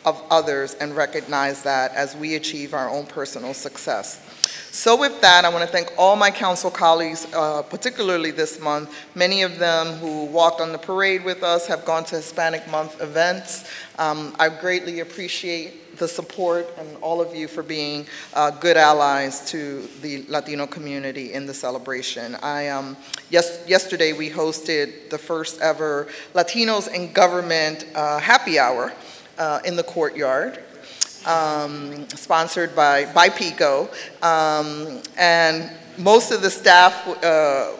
of others and recognize that as we achieve our own personal success. So with that, I want to thank all my council colleagues, particularly this month. Many of them who walked on the parade with us have gone to Hispanic Month events. I greatly appreciate the support and all of you for being good allies to the Latino community in the celebration. Yesterday we hosted the first ever Latinos in Government happy hour in the courtyard. Sponsored by PICO, and most of the staff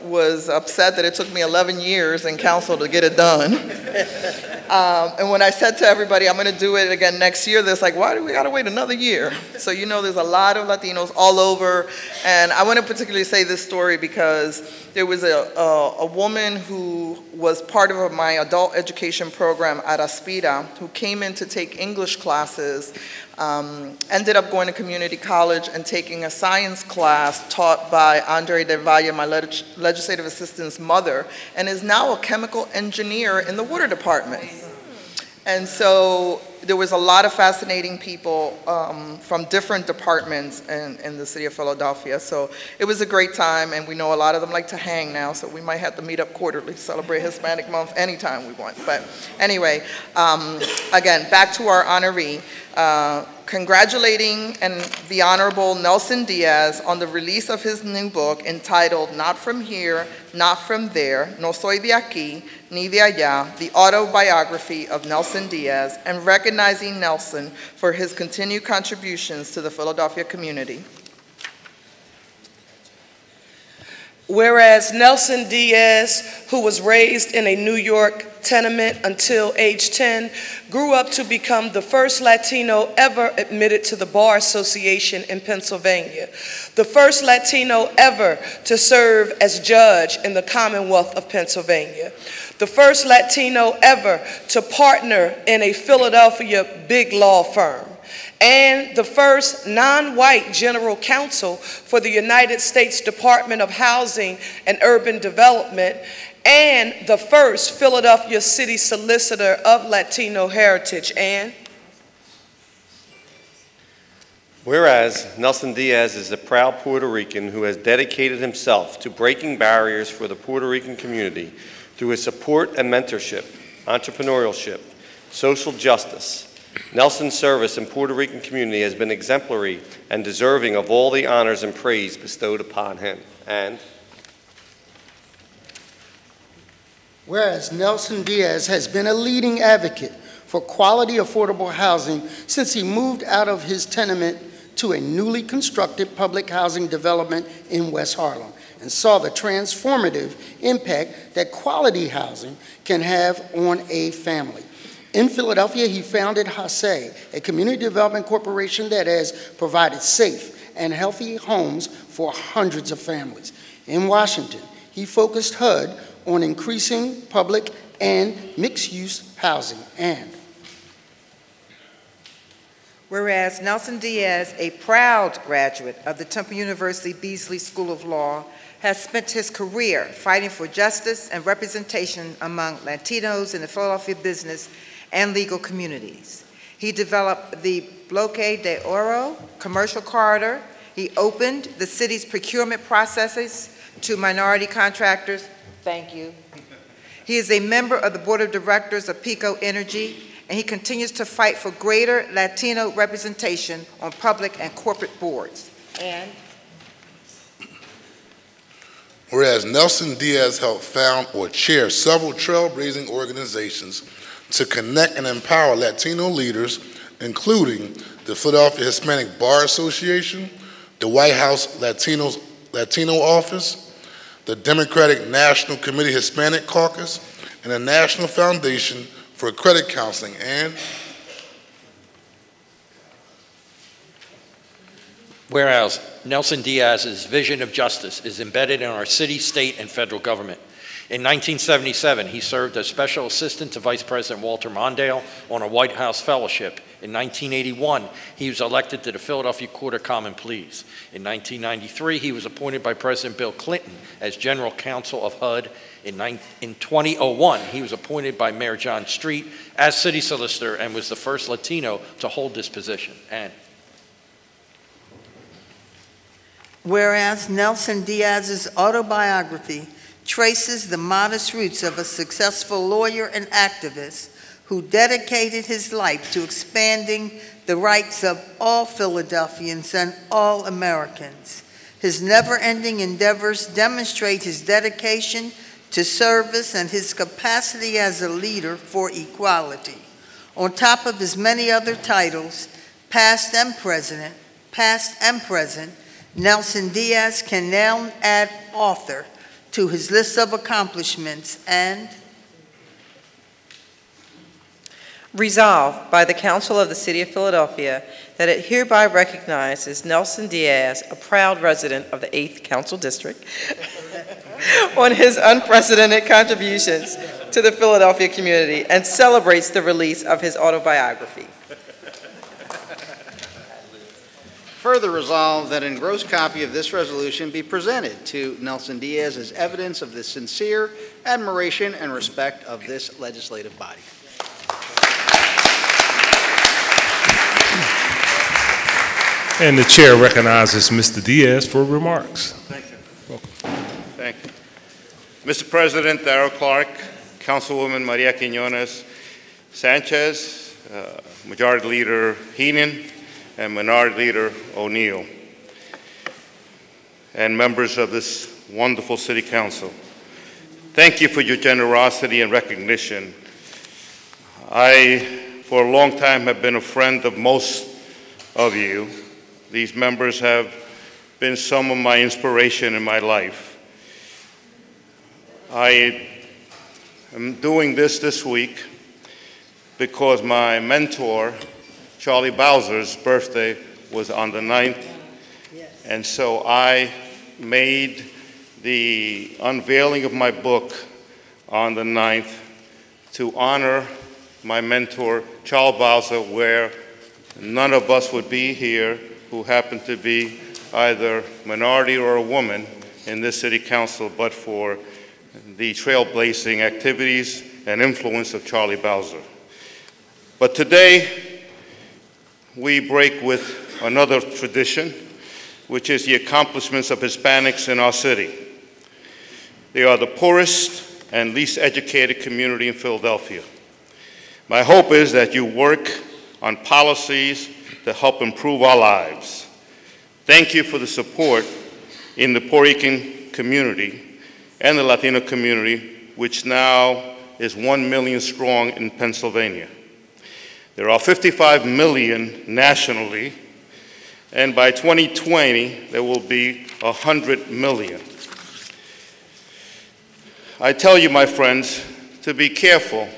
was upset that it took me 11 years in council to get it done. And when I said to everybody, I'm going to do it again next year, they're like, why do we got to wait another year? So you know there's a lot of Latinos all over, and I want to particularly say this story because there was a woman who was part of my adult education program at Aspira who came in to take English classes, ended up going to community college and taking a science class taught by Andre Del Valle, my legislative assistant's mother, and is now a chemical engineer in the water department. And so there was a lot of fascinating people from different departments in the city of Philadelphia. So it was a great time, and we know a lot of them like to hang now, so we might have to meet up quarterly to celebrate Hispanic Month anytime we want. But anyway, again, back to our honoree. Congratulating the Honorable Nelson Diaz on the release of his new book entitled Not From Here, Not From There, No Soy de Aquí, Ni de Allá, the autobiography of Nelson Diaz, and recognizing Nelson for his continued contributions to the Philadelphia community. Whereas Nelson Diaz, who was raised in a New York tenement until age 10, grew up to become the first Latino ever admitted to the Bar Association in Pennsylvania, the first Latino ever to serve as judge in the Commonwealth of Pennsylvania, the first Latino ever to partner in a Philadelphia big law firm, and the first non-white general counsel for the United States Department of Housing and Urban Development, and the first Philadelphia City Solicitor of Latino heritage. And whereas Nelson Diaz is a proud Puerto Rican who has dedicated himself to breaking barriers for the Puerto Rican community through his support and mentorship, entrepreneurship, social justice. Nelson's service in Puerto Rican community has been exemplary and deserving of all the honors and praise bestowed upon him. And whereas Nelson Diaz has been a leading advocate for quality affordable housing since he moved out of his tenement to a newly constructed public housing development in West Harlem and saw the transformative impact that quality housing can have on a family. In Philadelphia, he founded HASE, a community development corporation that has provided safe and healthy homes for hundreds of families. In Washington, he focused HUD on increasing public and mixed-use housing. And whereas Nelson Diaz, a proud graduate of the Temple University Beasley School of Law, has spent his career fighting for justice and representation among Latinos in the Philadelphia business and legal communities. He developed the Bloque de Oro commercial corridor. He opened the city's procurement processes to minority contractors. Thank you. He is a member of the board of directors of PICO Energy, and he continues to fight for greater Latino representation on public and corporate boards. And whereas Nelson Diaz helped found or chair several trailblazing organizations to connect and empower Latino leaders, including the Philadelphia Hispanic Bar Association, the White House Latino Office, the Democratic National Committee Hispanic Caucus, and the National Foundation for Credit Counseling. And whereas Nelson Diaz's vision of justice is embedded in our city, state, and federal government. In 1977, he served as Special Assistant to Vice President Walter Mondale on a White House Fellowship In 1981, he was elected to the Philadelphia Court of Common Pleas. In 1993, he was appointed by President Bill Clinton as General Counsel of HUD. In 2001, he was appointed by Mayor John Street as City Solicitor and was the first Latino to hold this position. And whereas Nelson Diaz's autobiography traces the modest roots of a successful lawyer and activist who dedicated his life to expanding the rights of all Philadelphians and all Americans. His never-ending endeavors demonstrate his dedication to service and his capacity as a leader for equality. On top of his many other titles, past and present, Nelson Diaz can now add author to his list of accomplishments. And resolved by the Council of the City of Philadelphia that it hereby recognizes Nelson Diaz, a proud resident of the 8th Council District, on his unprecedented contributions to the Philadelphia community and celebrates the release of his autobiography. Further resolved that an engrossed copy of this resolution be presented to Nelson Diaz as evidence of the sincere admiration and respect of this legislative body. And the chair recognizes Mr. Diaz for remarks. Thank you. Welcome. Thank you. Mr. President, Darrell Clark, Councilwoman Maria Quiñones-Sánchez, Majority Leader Heenan, and Minority Leader O'Neill, and members of this wonderful City Council. Thank you for your generosity and recognition. I, for a long time, have been a friend of most of you. These members have been some of my inspiration in my life. I am doing this week because my mentor, Charlie Bowser's birthday was on the 9th, and so I made the unveiling of my book on the 9th to honor my mentor, Charles Bowser, where none of us would be here who happen to be either minority or a woman in this City Council, but for the trailblazing activities and influence of Charlie Bowser. But today, we break with another tradition, which is the accomplishments of Hispanics in our city. They are the poorest and least educated community in Philadelphia. My hope is that you work on policies to help improve our lives. Thank you for the support in the Puerto Rican community and the Latino community, which now is 1 million strong in Pennsylvania. There are 55 million nationally, and by 2020, there will be 100 million. I tell you, my friends, to be careful,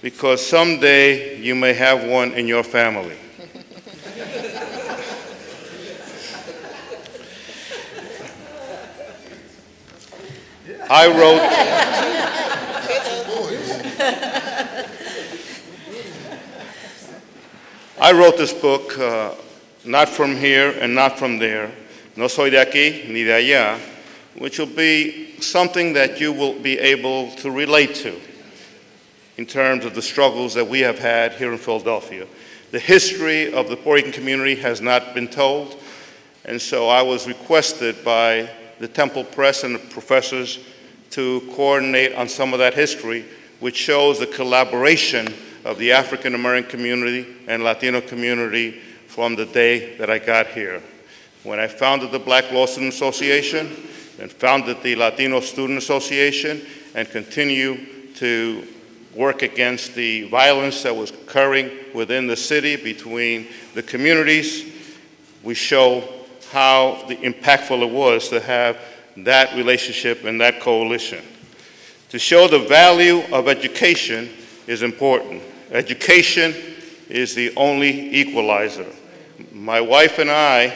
because someday you may have one in your family. I wrote this book not from here and not from there, no soy de aquí ni de allá, which will be something that you will be able to relate to in terms of the struggles that we have had here in Philadelphia. The history of the Puerto Rican community has not been told, and so I was requested by the Temple Press and the professors to coordinate on some of that history, which shows the collaboration of the African American community and Latino community from the day that I got here. When I founded the Black Law Student Association and founded the Latino Student Association and continue to work against the violence that was occurring within the city between the communities, we show how impactful it was to have that relationship and that coalition. To show the value of education is important. Education is the only equalizer. My wife and I,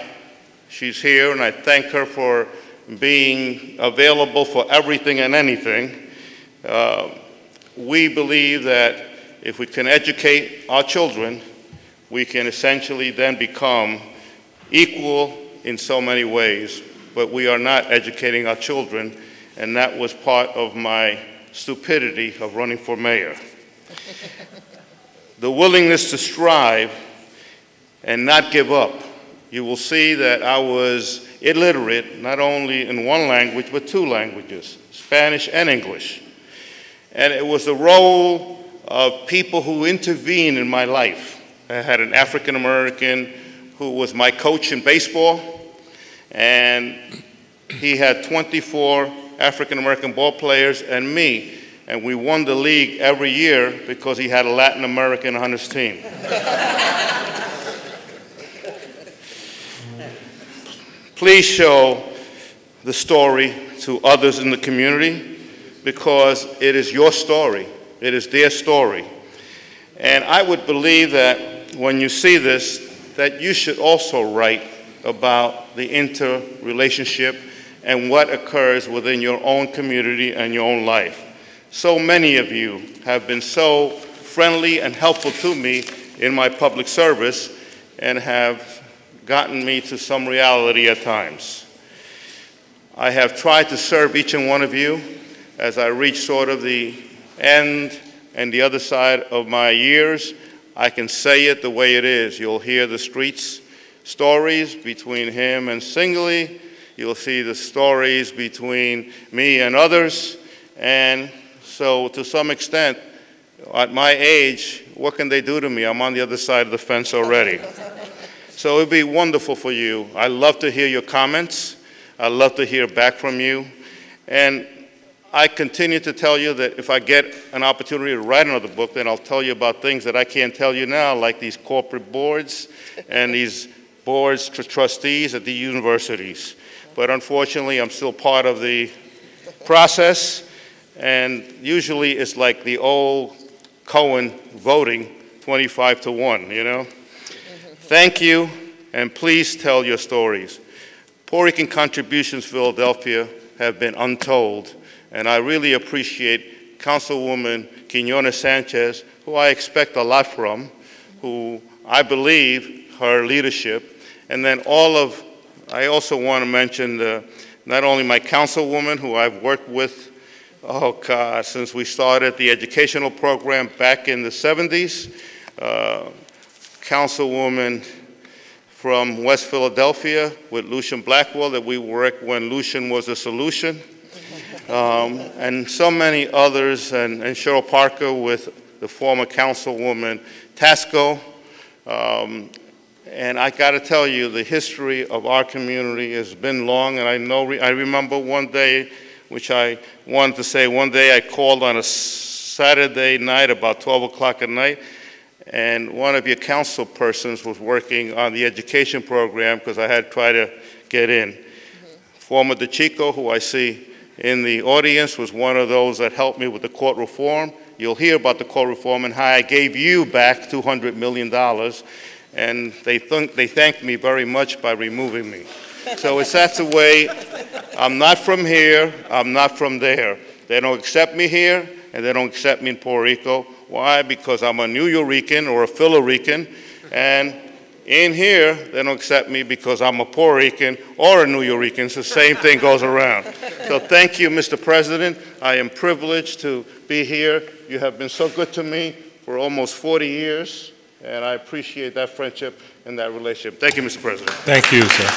she's here, and I thank her for being available for everything and anything. We believe that if we can educate our children, we can essentially then become equal in so many ways, but we are not educating our children, and that was part of my stupidity of running for mayor. The willingness to strive and not give up. You will see that I was illiterate, not only in one language, but two languages, Spanish and English. And it was the role of people who intervened in my life. I had an African American who was my coach in baseball, and he had 24 African American ball players and me, and we won the league every year because he had a Latin American on his team. Please show the story to others in the community, because it is your story. It is their story. And I would believe that when you see this, that you should also write about the interrelationship and what occurs within your own community and your own life. So many of you have been so friendly and helpful to me in my public service and have gotten me to some reality at times. I have tried to serve each and one of you as I reach sort of the end and the other side of my years. I can say it the way it is. You'll hear the streets stories between him and Singly. You'll see the stories between me and others. And so to some extent, at my age, what can they do to me? I'm on the other side of the fence already. So it'd be wonderful for you. I love to hear your comments. I love to hear back from you. And I continue to tell you that if I get an opportunity to write another book, then I'll tell you about things that I can't tell you now, like these corporate boards and these boards to trustees at the universities. But unfortunately, I'm still part of the process, and usually it's like the old Cohen voting 25-1, you know? Thank you, and please tell your stories. Puerto Rican contributions, Philadelphia, have been untold, and I really appreciate Councilwoman Quiñones-Sánchez, who I expect a lot from, who I believe her leadership, and then I also want to mention not only my councilwoman, who I've worked with, oh God, since we started the educational program back in the 70s, Councilwoman from West Philadelphia with Lucian Blackwell, that we worked when Lucian was a solution, and so many others, and Cheryl Parker with the former Councilwoman Tasco. And I got to tell you, the history of our community has been long, and I remember one day, which I wanted to say, one day I called on a Saturday night about 12 o'clock at night, and one of your council persons was working on the education program because I had tried to get in. Former DeChico, who I see in the audience, was one of those that helped me with the court reform. You'll hear about the court reform and how I gave you back $200 million. And they thanked me very much by removing me. So that's the way. I'm not from here, I'm not from there. They don't accept me here, and they don't accept me in Puerto Rico. Why? Because I'm a New Yorican or a Philly-Rican, and in here, they don't accept me because I'm a Puerto Rican or a New Yorican, so the same thing goes around. So thank you, Mr. President. I am privileged to be here. You have been so good to me for almost 40 years. And I appreciate that friendship and that relationship. Thank you, Mr. President. Thank you, sir.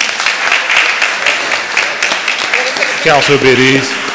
Councilor Biddies.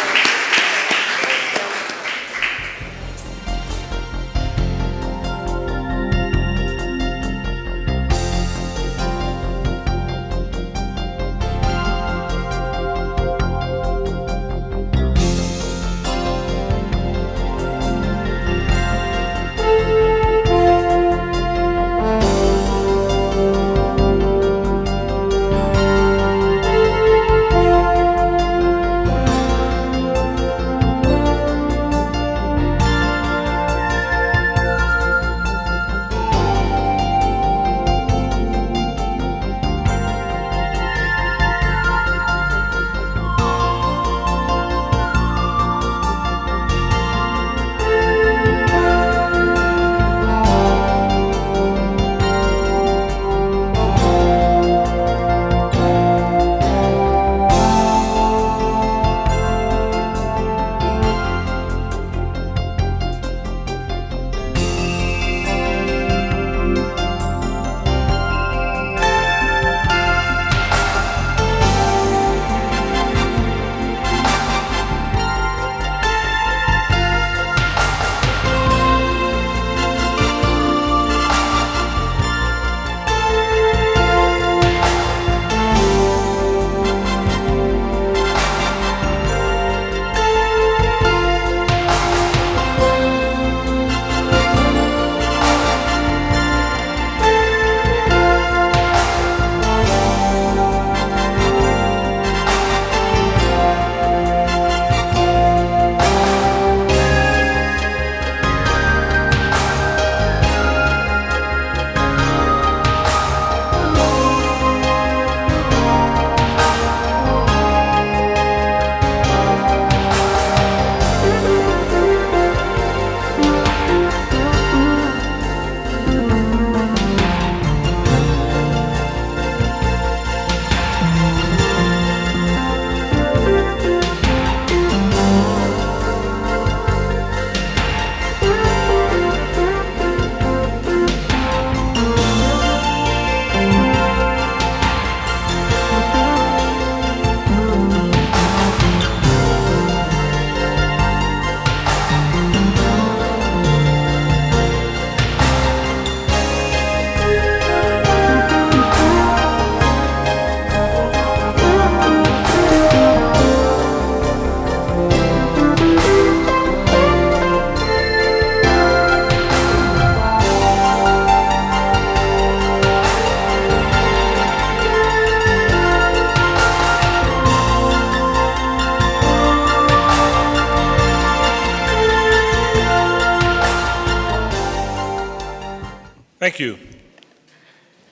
Thank you,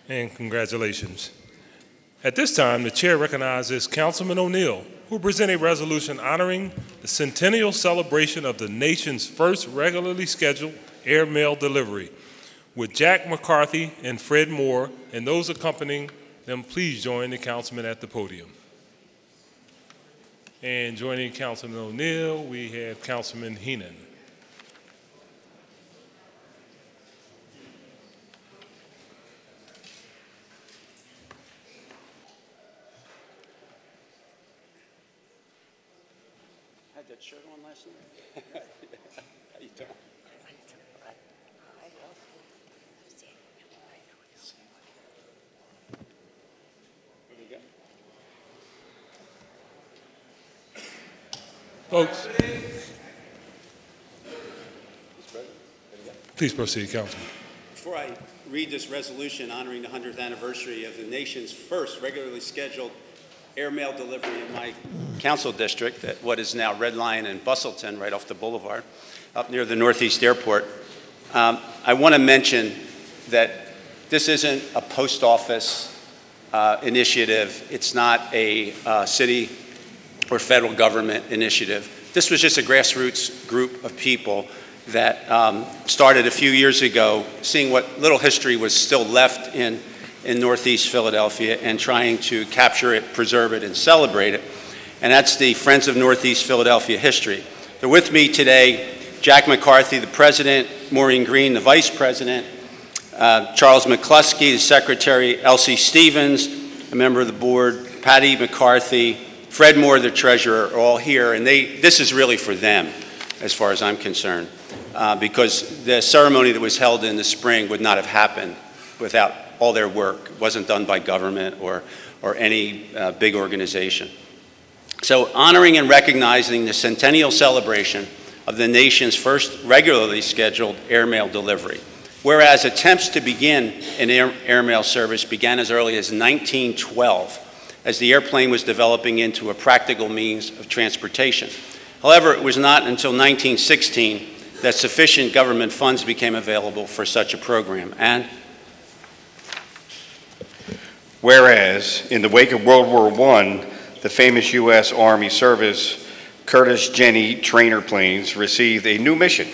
and congratulations. At this time, the chair recognizes Councilman O'Neill, who will present a resolution honoring the centennial celebration of the nation's first regularly scheduled airmail delivery. With Jack McCarthy and Fred Moore and those accompanying them, please join the councilman at the podium. And joining Councilman O'Neill, we have Councilman Heenan. I had that shirt on last night. How you doing? Folks, please proceed, Councilman. Before I read this resolution honoring the 100th anniversary of the nation's first regularly scheduled airmail delivery in my council district at what is now Red Lion and Bustleton, right off the boulevard, up near the Northeast Airport, I want to mention that this isn't a post office initiative. It's not a city or federal government initiative. This was just a grassroots group of people that started a few years ago, seeing what little history was still left in Northeast Philadelphia and trying to capture it, preserve it, and celebrate it. And that's the Friends of Northeast Philadelphia History. They're with me today, Jack McCarthy, the president, Maureen Green, the vice president, Charles McCluskey, the secretary, Elsie Stevens, a member of the board, Patty McCarthy, Fred Moore, the treasurer, are all here, and this is really for them, as far as I'm concerned, because the ceremony that was held in the spring would not have happened without all their work. It wasn't done by government or any big organization. So honoring and recognizing the centennial celebration of the nation's first regularly scheduled airmail delivery. Whereas attempts to begin an airmail service began as early as 1912, as the airplane was developing into a practical means of transportation. However, it was not until 1916 that sufficient government funds became available for such a program. And whereas, in the wake of World War I, the famous U.S. Army service Curtiss Jenny trainer planes received a new mission.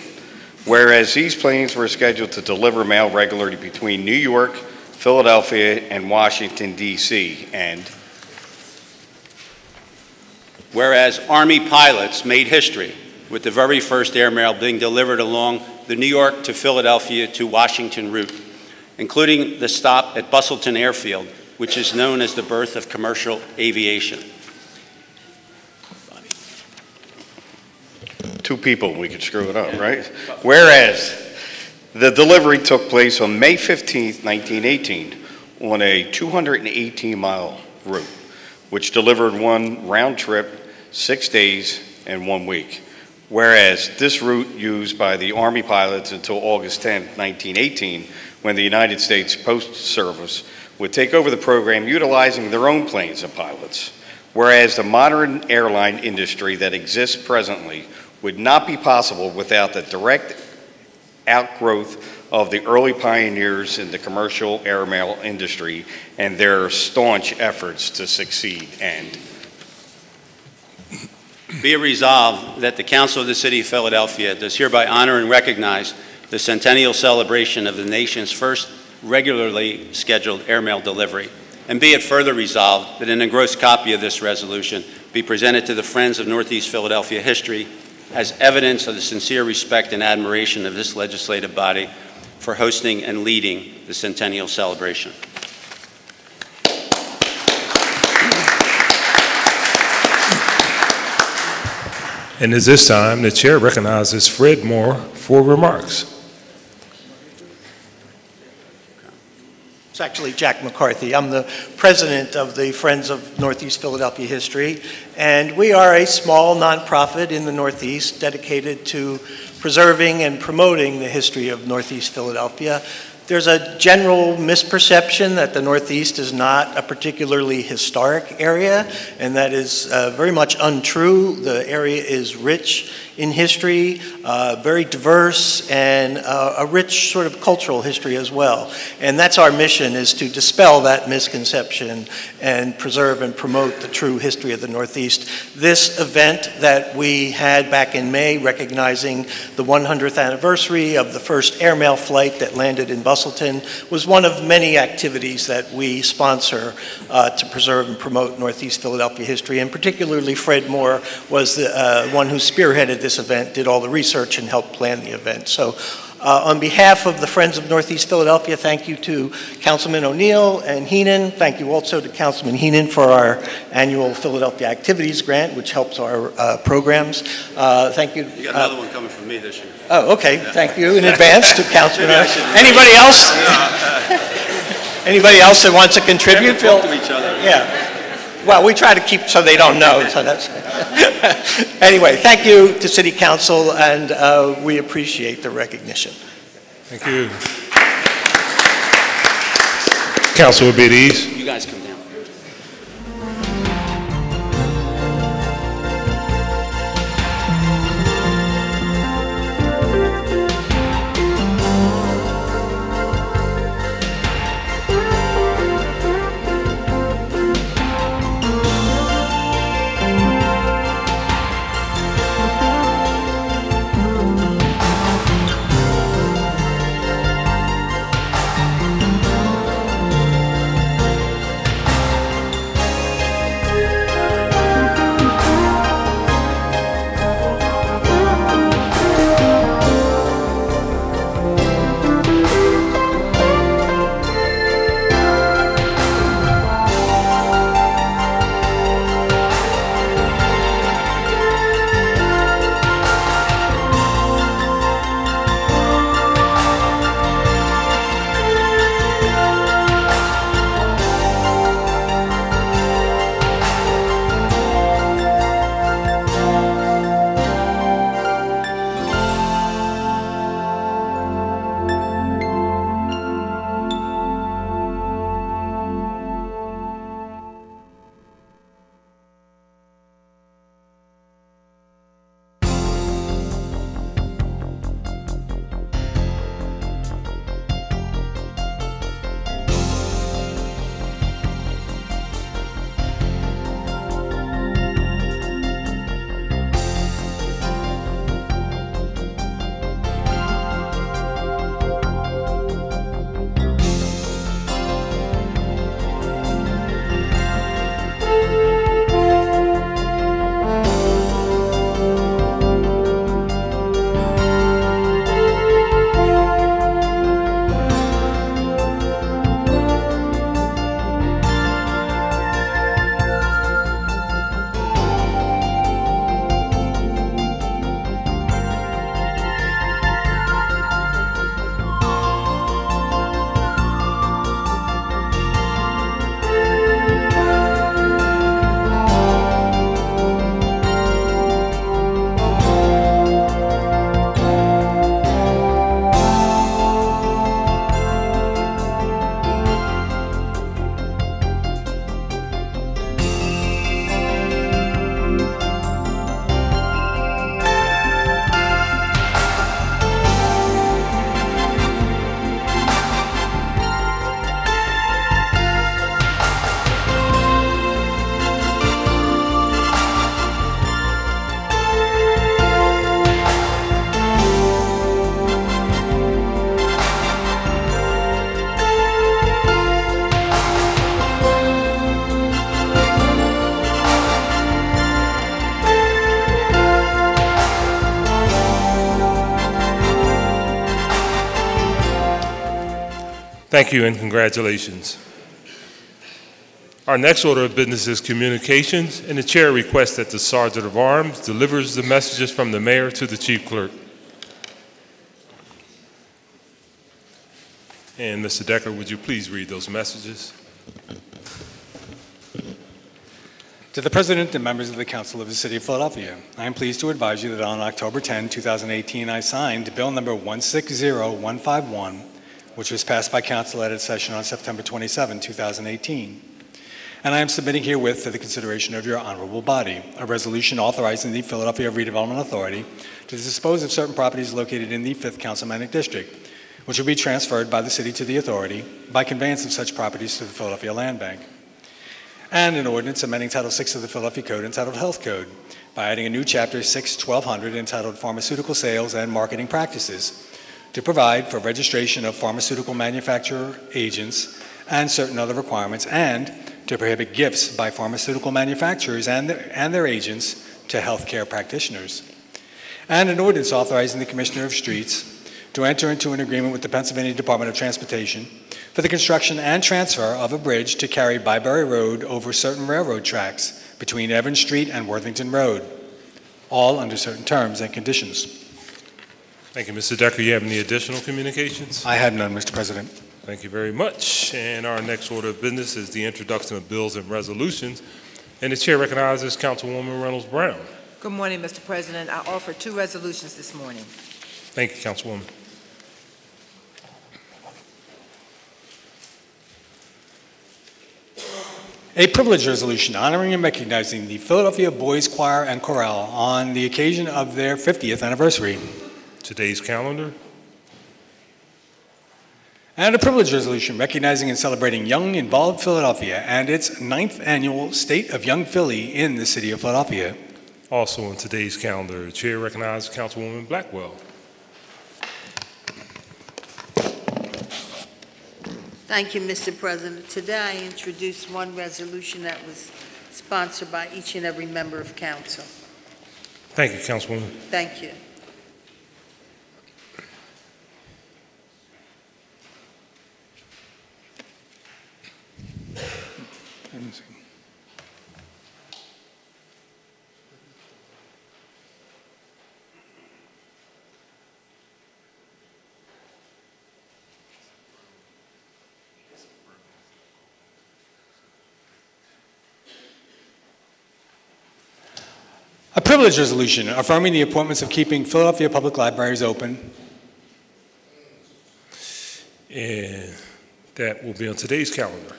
Whereas these planes were scheduled to deliver mail regularly between New York, Philadelphia, and Washington, D.C. And whereas Army pilots made history with the very first airmail being delivered along the New York to Philadelphia to Washington route, including the stop at Bustleton Airfield, which is known as the birth of commercial aviation. Two people, we could screw it up, right? Whereas the delivery took place on May 15th, 1918, on a 218-mile route, which delivered one round trip, 6 days and 1 week. Whereas this route used by the Army pilots until August 10, 1918, when the United States Postal Service would take over the program utilizing their own planes and pilots. Whereas the modern airline industry that exists presently would not be possible without the direct outgrowth of the early pioneers in the commercial airmail industry and their staunch efforts to succeed. And be it resolved that the Council of the City of Philadelphia does hereby honor and recognize the centennial celebration of the nation's first regularly scheduled airmail delivery. And be it further resolved that an engrossed copy of this resolution be presented to the Friends of Northeast Philadelphia History as evidence of the sincere respect and admiration of this legislative body for hosting and leading the centennial celebration. And at this time, the chair recognizes Fred Moore for remarks. It's actually Jack McCarthy. I'm the president of the Friends of Northeast Philadelphia History, and we are a small nonprofit in the Northeast dedicated to preserving and promoting the history of Northeast Philadelphia. There's a general misperception that the Northeast is not a particularly historic area, and that is very much untrue. The area is rich in history, very diverse, and a rich sort of cultural history as well. And that's our mission, is to dispel that misconception and preserve and promote the true history of the Northeast. This event that we had back in May, recognizing the 100th anniversary of the first airmail flight that landed in Bustleton, was one of many activities that we sponsor to preserve and promote Northeast Philadelphia history. And particularly Fred Moore was the one who spearheaded this event, did all the research, and helped plan the event. So on behalf of the Friends of Northeast Philadelphia, thank you to Councilman O'Neill and Heenan. Thank you also to Councilman Heenan for our annual Philadelphia Activities Grant, which helps our programs. Thank you. You got another one coming from me this year. Oh, okay. Thank you in advance to Councilman. Anybody else? Anybody else that wants to contribute? Talk to each other. Yeah. Well, we try to keep so they don't know. So that's anyway. Thank you to City Council, and we appreciate the recognition. Thank you. Councilwoman Maria D. You guys come down. Thank you and congratulations. Our next order of business is communications, and the chair requests that the Sergeant of Arms delivers the messages from the mayor to the chief clerk. And Mr. Decker, would you please read those messages? To the President and members of the Council of the City of Philadelphia, I am pleased to advise you that on October 10, 2018, I signed Bill number 160151, which was passed by Council at its session on September 27, 2018. and I am submitting herewith for the consideration of your honorable body a resolution authorizing the Philadelphia Redevelopment Authority to dispose of certain properties located in the 5th Councilmanic District, which will be transferred by the city to the authority by conveyance of such properties to the Philadelphia Land Bank. And an ordinance amending Title VI of the Philadelphia Code entitled Health Code by adding a new Chapter 6-1200 entitled Pharmaceutical Sales and Marketing Practices to provide for registration of pharmaceutical manufacturer agents and certain other requirements, and to prohibit gifts by pharmaceutical manufacturers and their agents to healthcare practitioners. And an ordinance authorizing the Commissioner of Streets to enter into an agreement with the Pennsylvania Department of Transportation for the construction and transfer of a bridge to carry Byberry Road over certain railroad tracks between Evans Street and Worthington Road, all under certain terms and conditions. Thank you, Mr. Decker. You have any additional communications? I have none, Mr. President. Thank you very much. And our next order of business is the introduction of bills and resolutions. And the chair recognizes Councilwoman Reynolds Brown. Good morning, Mr. President. I offer 2 resolutions this morning. Thank you, Councilwoman. A privilege resolution honoring and recognizing the Philadelphia Boys Choir and Chorale on the occasion of their 50th anniversary. Today's calendar. And a privilege resolution recognizing and celebrating Young Involved Philadelphia and its 9th annual State of Young Philly in the city of Philadelphia. Also on today's calendar, the chair recognizes Councilwoman Blackwell. Thank you, Mr. President. Today I introduced one resolution that was sponsored by each and every member of council. Thank you, Councilwoman. Thank you. A privilege resolution affirming the appointments of keeping Philadelphia Public Libraries open. And that will be on today's calendar.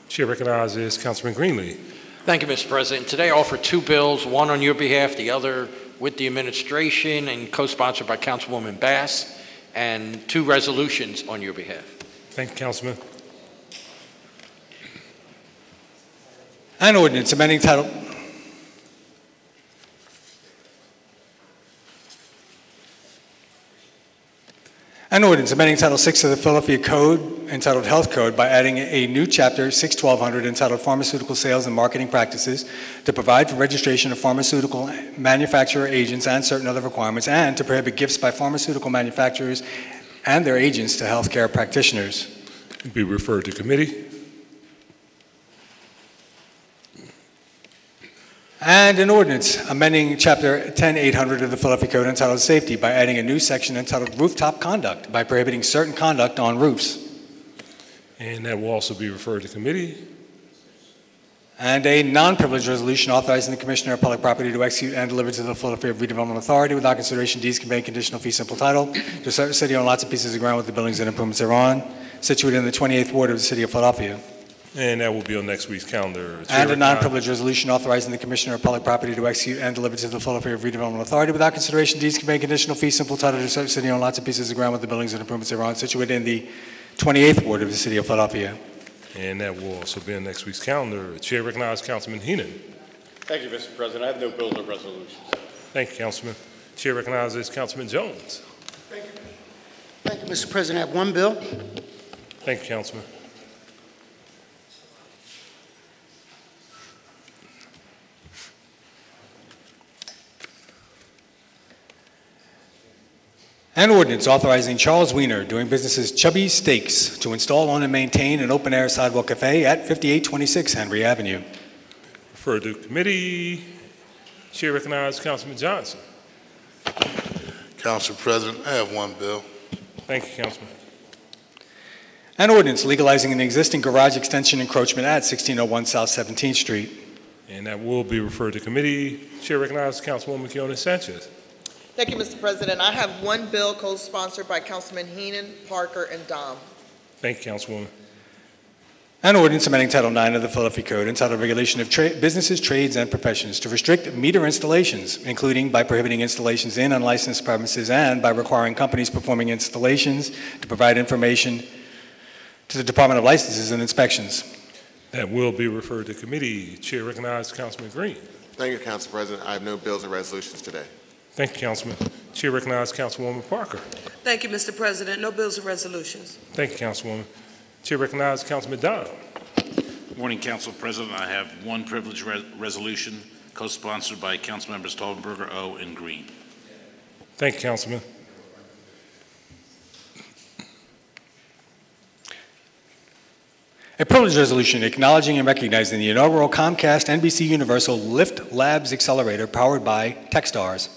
Chair recognizes Councilman Greenlee. Thank you, Mr. President. Today I offer 2 bills, one on your behalf, the other with the administration and co-sponsored by Councilwoman Bass, and 2 resolutions on your behalf. Thank you, Councilman. An ordinance amending Title VI of the Philadelphia Code entitled Health Code by adding a new Chapter 6-1200 entitled Pharmaceutical Sales and Marketing Practices to provide for registration of pharmaceutical manufacturer agents and certain other requirements, and to prohibit gifts by pharmaceutical manufacturers and their agents to healthcare practitioners. Be referred to committee. And an ordinance amending Chapter 10-800 of the Philadelphia Code entitled Safety by adding a new section entitled Rooftop Conduct by prohibiting certain conduct on roofs. And that will also be referred to committee. And a non-privileged resolution authorizing the Commissioner of Public Property to execute and deliver to the Philadelphia Redevelopment Authority without consideration deeds conveying conditional fee simple title to certain city on lots of pieces of ground with the buildings and improvements thereon, situated in the 28th Ward of the City of Philadelphia. And that will be on next week's calendar. And a non-privileged resolution authorizing the Commissioner of Public Property to execute and deliver to the Philadelphia Redevelopment Authority without consideration deeds conveying conditional fee simple title to certain city on lots of pieces of ground with the buildings and improvements thereon, situated in the 28th Ward of the City of Philadelphia. And that will also be on next week's calendar. Chair recognizes Councilman Heenan. Thank you, Mr. President. I have no bills or resolutions. Thank you, Councilman. Chair recognizes Councilman Jones. Thank you. Thank you, Mr. President. I have one bill. Thank you, Councilman. An ordinance authorizing Charles Wiener, doing business as Chubby Steaks, to install, own, and maintain an open-air sidewalk cafe at 5826 Henry Avenue. Refer to committee. Chair recognizes Councilman Johnson. Council President, I have one bill. Thank you, Councilman. An ordinance legalizing an existing garage extension encroachment at 1601 South 17th Street. And that will be referred to committee. Chair recognizes Councilwoman Quiñones-Sánchez. Thank you, Mr. President. I have one bill co-sponsored by Councilman Heenan, Parker, and Dom. Thank you, Councilwoman. An ordinance amending Title IX of the Philadelphia Code entitled Regulation of Businesses, Trades, and Professions to restrict meter installations, including by prohibiting installations in unlicensed premises and by requiring companies performing installations to provide information to the Department of Licenses and Inspections. That will be referred to committee. Chair recognizes Councilman Green. Thank you, Council President. I have no bills or resolutions today. Thank you, Councilman. Chair recognizes Councilwoman Parker. Thank you, Mr. President. No bills or resolutions. Thank you, Councilwoman. Chair recognizes Councilman Dodd. Good morning, Council President. I have one privilege resolution co-sponsored by Council members Taubenberger, O, and Green. Thank you, Councilman. A privilege resolution acknowledging and recognizing the inaugural Comcast NBC Universal Lift Labs Accelerator powered by Techstars.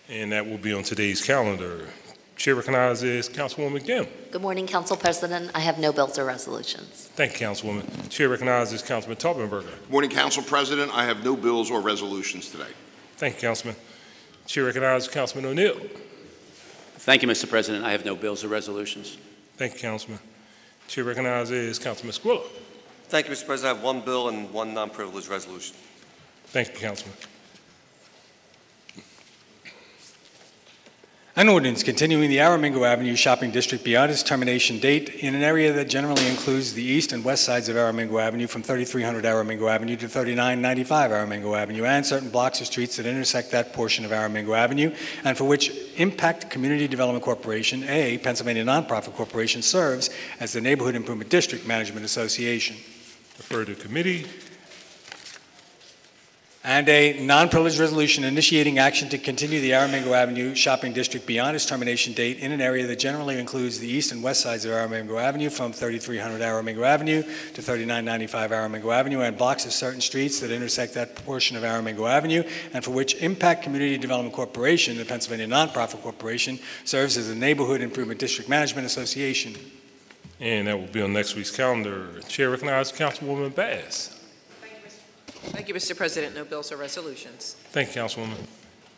And that will be on today's calendar. Chair recognizes Councilwoman Kim. Good morning, Council President. I have no bills or resolutions. Thank you, Councilwoman. Chair recognizes Councilman Taubenberger. Good morning, Council President. I have no bills or resolutions today. Thank you, Councilman. Chair recognizes Councilman O'Neill. Thank you, Mr. President. I have no bills or resolutions. Thank you, Councilman. Chair recognizes Councilman Squilla. Thank you, Mr. President. I have one bill and one non-privileged resolution. Thank you, Councilman. An ordinance continuing the Aramingo Avenue shopping district beyond its termination date in an area that generally includes the east and west sides of Aramingo Avenue from 3300 Aramingo Avenue to 3995 Aramingo Avenue and certain blocks of streets that intersect that portion of Aramingo Avenue and for which Impact Community Development Corporation, a Pennsylvania nonprofit corporation, serves as the Neighborhood Improvement District Management Association. Refer to committee. And a non-privileged resolution initiating action to continue the Aramingo Avenue shopping district beyond its termination date in an area that generally includes the east and west sides of Aramingo Avenue from 3300 Aramingo Avenue to 3995 Aramingo Avenue and blocks of certain streets that intersect that portion of Aramingo Avenue and for which Impact Community Development Corporation, the Pennsylvania nonprofit corporation, serves as the Neighborhood Improvement District Management Association. And that will be on next week's calendar. Chair recognizes Councilwoman Bass. Thank you, Mr. President. No bills or resolutions. Thank you, Councilwoman.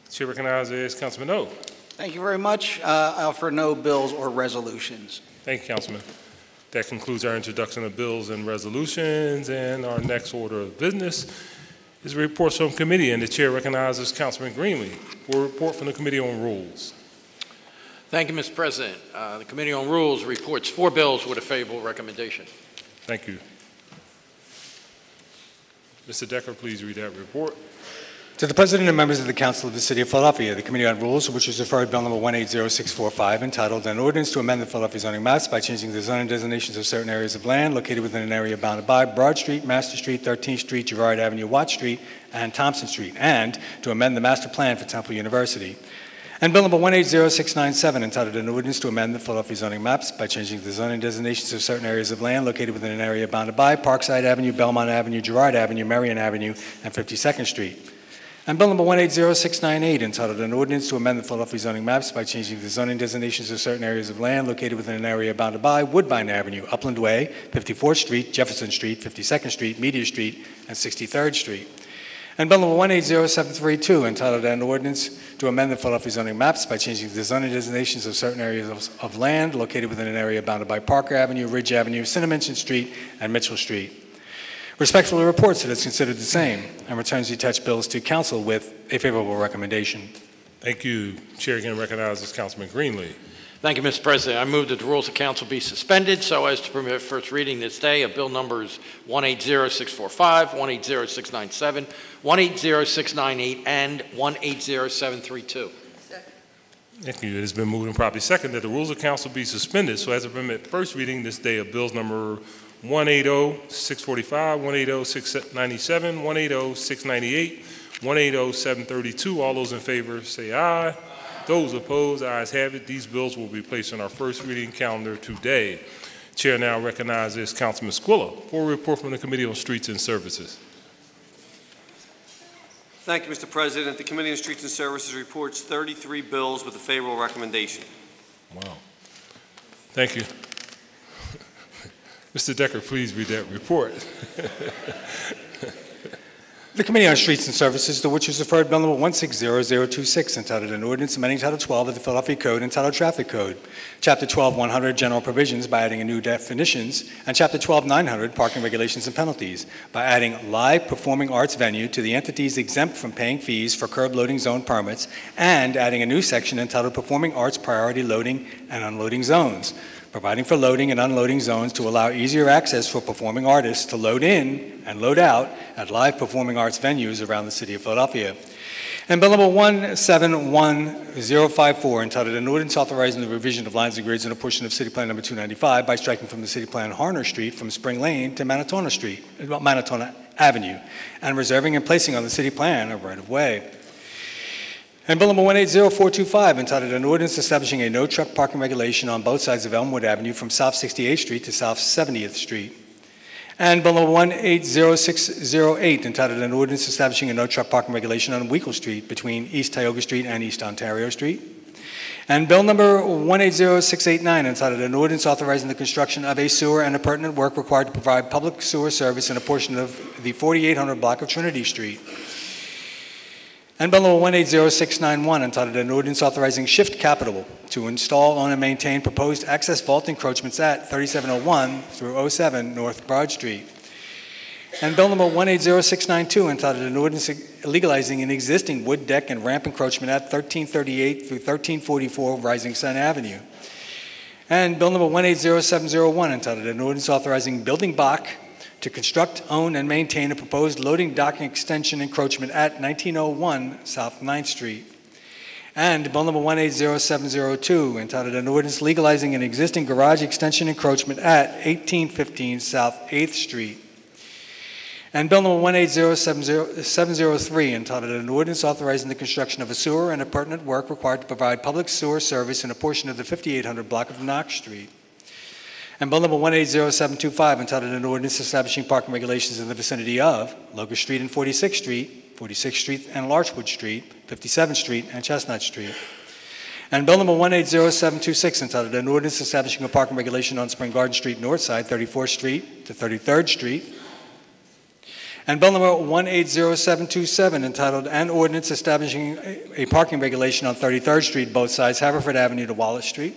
Chair recognizes Councilman O. Thank you very much. I offer no bills or resolutions. Thank you, Councilman. That concludes our introduction of bills and resolutions, and our next order of business is reports from committee, and the chair recognizes Councilman Greenlee for a report from the Committee on Rules. Thank you, Mr. President. The Committee on Rules reports 4 bills with a favorable recommendation. Thank you. Mr. Decker, please read that report. To the President and members of the Council of the City of Philadelphia, the Committee on Rules, which is referred Bill number 180645, entitled An Ordinance to Amend the Philadelphia Zoning Maps by Changing the Zoning Designations of Certain Areas of Land Located Within an Area Bounded by Broad Street, Master Street, 13th Street, Girard Avenue, Watt Street, and Thompson Street, and to amend the Master Plan for Temple University. And Bill number 180697, entitled An Ordinance to Amend the Philadelphia Zoning Maps by Changing the Zoning Designations of Certain Areas of Land Located Within an Area Bounded by Parkside Avenue, Belmont Avenue, Girard Avenue, Marion Avenue, and 52nd Street. And Bill number 180698, entitled An Ordinance to Amend the Philadelphia Zoning Maps by Changing the Zoning Designations of Certain Areas of Land Located Within an Area Bounded by Woodbine Avenue, Upland Way, 54th Street, Jefferson Street, 52nd Street, Media Street, and 63rd Street. And Bill number 180732, entitled An Ordinance to Amend the Philadelphia Zoning Maps by Changing the Zoning Designations of Certain Areas of Land Located Within an Area Bounded by Parker Avenue, Ridge Avenue, Cinnaminson Street, and Mitchell Street. Respectfully reports that it's considered the same and returns the attached bills to Council with a favorable recommendation. Thank you. Chair again recognizes Councilman Greenlee. Thank you, Mr. President. I move that the rules of council be suspended so as to permit first reading this day of bill numbers 180645, 180697, 180698, and 180732. Thank you. It has been moved and properly second that the rules of council be suspended so as to permit first reading this day of bills number 180645, 180697, 180698, 180732. All those in favor say aye. Those opposed, ayes have it. These bills will be placed on our first reading calendar today. Chair now recognizes Councilman Squilla for a report from the Committee on Streets and Services. Thank you, Mr. President. The Committee on Streets and Services reports 33 bills with a favorable recommendation. Wow. Thank you. Mr. Decker, please read that report. The Committee on Streets and Services, to which was referred Bill number 160026, entitled An Ordinance Amending Title 12 of the Philadelphia Code entitled Traffic Code, Chapter 12-100 General Provisions by adding a new definitions, and Chapter 12-900 Parking Regulations and Penalties by adding live performing arts venue to the entities exempt from paying fees for curb loading zone permits, and adding a new section entitled Performing Arts Priority Loading and Unloading Zones, providing for loading and unloading zones to allow easier access for performing artists to load in and load out at live performing arts venues around the city of Philadelphia. And Bill number 171054, entitled An Ordinance Authorizing the Revision of Lines and Grids in a portion of City Plan number 295 by striking from the City Plan Harner Street from Spring Lane to Manatona Avenue, and reserving and placing on the City Plan a right-of-way. And Bill number 180425, entitled An Ordinance Establishing a No Truck Parking Regulation on both sides of Elmwood Avenue from South 68th Street to South 70th Street. And Bill number 180608, entitled An Ordinance Establishing a No Truck Parking Regulation on Weekle Street between East Tioga Street and East Ontario Street. And Bill number 180689, entitled An Ordinance Authorizing the Construction of a Sewer and Appurtenant Work Required to Provide Public Sewer Service in a portion of the 4800 block of Trinity Street. And Bill number 180691, entitled An Ordinance Authorizing Shift Capital to install, own, and maintain proposed access vault encroachments at 3701 through 07 North Broad Street. And Bill number 180692, entitled An Ordinance Legalizing an Existing Wood Deck and Ramp Encroachment at 1338 through 1344 Rising Sun Avenue. And Bill number 180701, entitled An Ordinance Authorizing Building Bach to construct, own, and maintain a proposed loading dock extension encroachment at 1901 South 9th Street. And Bill number 180702, entitled An Ordinance Legalizing an Existing Garage Extension Encroachment at 1815 South 8th Street. And Bill number 180703, entitled An Ordinance Authorizing the Construction of a Sewer and Appurtenant Work Required to Provide Public Sewer Service in a portion of the 5800 block of Knox Street. And Bill number 180725, entitled An Ordinance Establishing Parking Regulations in the Vicinity of Locust Street and 46th Street, 46th Street and Larchwood Street, 57th Street and Chestnut Street. And Bill number 180726, entitled An Ordinance Establishing a Parking Regulation on Spring Garden Street North Side, 34th Street to 33rd Street. And Bill number 180727, entitled An Ordinance Establishing a Parking Regulation on 33rd Street, both sides, Haverford Avenue to Wallace Street.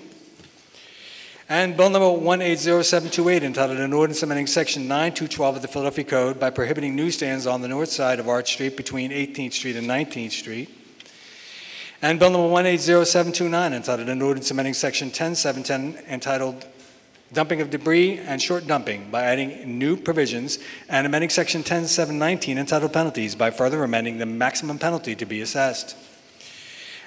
And Bill number 180728, entitled An Ordinance Amending Section 9212 of the Philadelphia Code by prohibiting newsstands on the north side of Arch Street between 18th Street and 19th Street. And Bill number 180729, entitled An Ordinance Amending Section 10710, entitled Dumping of Debris and Short Dumping by adding new provisions, and amending Section 10719, entitled Penalties, by further amending the maximum penalty to be assessed.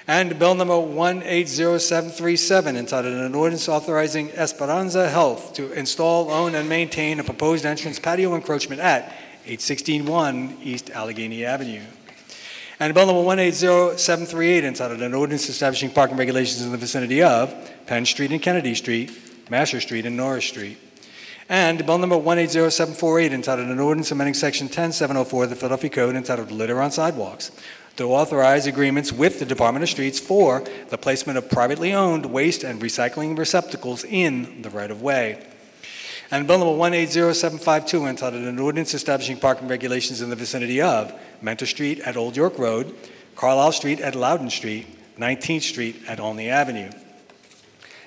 And Bill number 180737, entitled An Ordinance Authorizing Esperanza Health to install, own, and maintain a proposed entrance patio encroachment at 816 East Allegheny Avenue. And Bill number 180738, entitled An Ordinance Establishing Parking Regulations in the Vicinity of Penn Street and Kennedy Street, Masher Street and Norris Street. And Bill number 180748, entitled An Ordinance Amending Section 10704 of the Philadelphia Code, entitled Litter on Sidewalks, to authorize agreements with the Department of Streets for the placement of privately owned waste and recycling receptacles in the right-of-way. And Bill number 180752, entitled An Ordinance Establishing Parking Regulations in the Vicinity of Mentor Street at Old York Road, Carlisle Street at Loudon Street, 19th Street at Olney Avenue.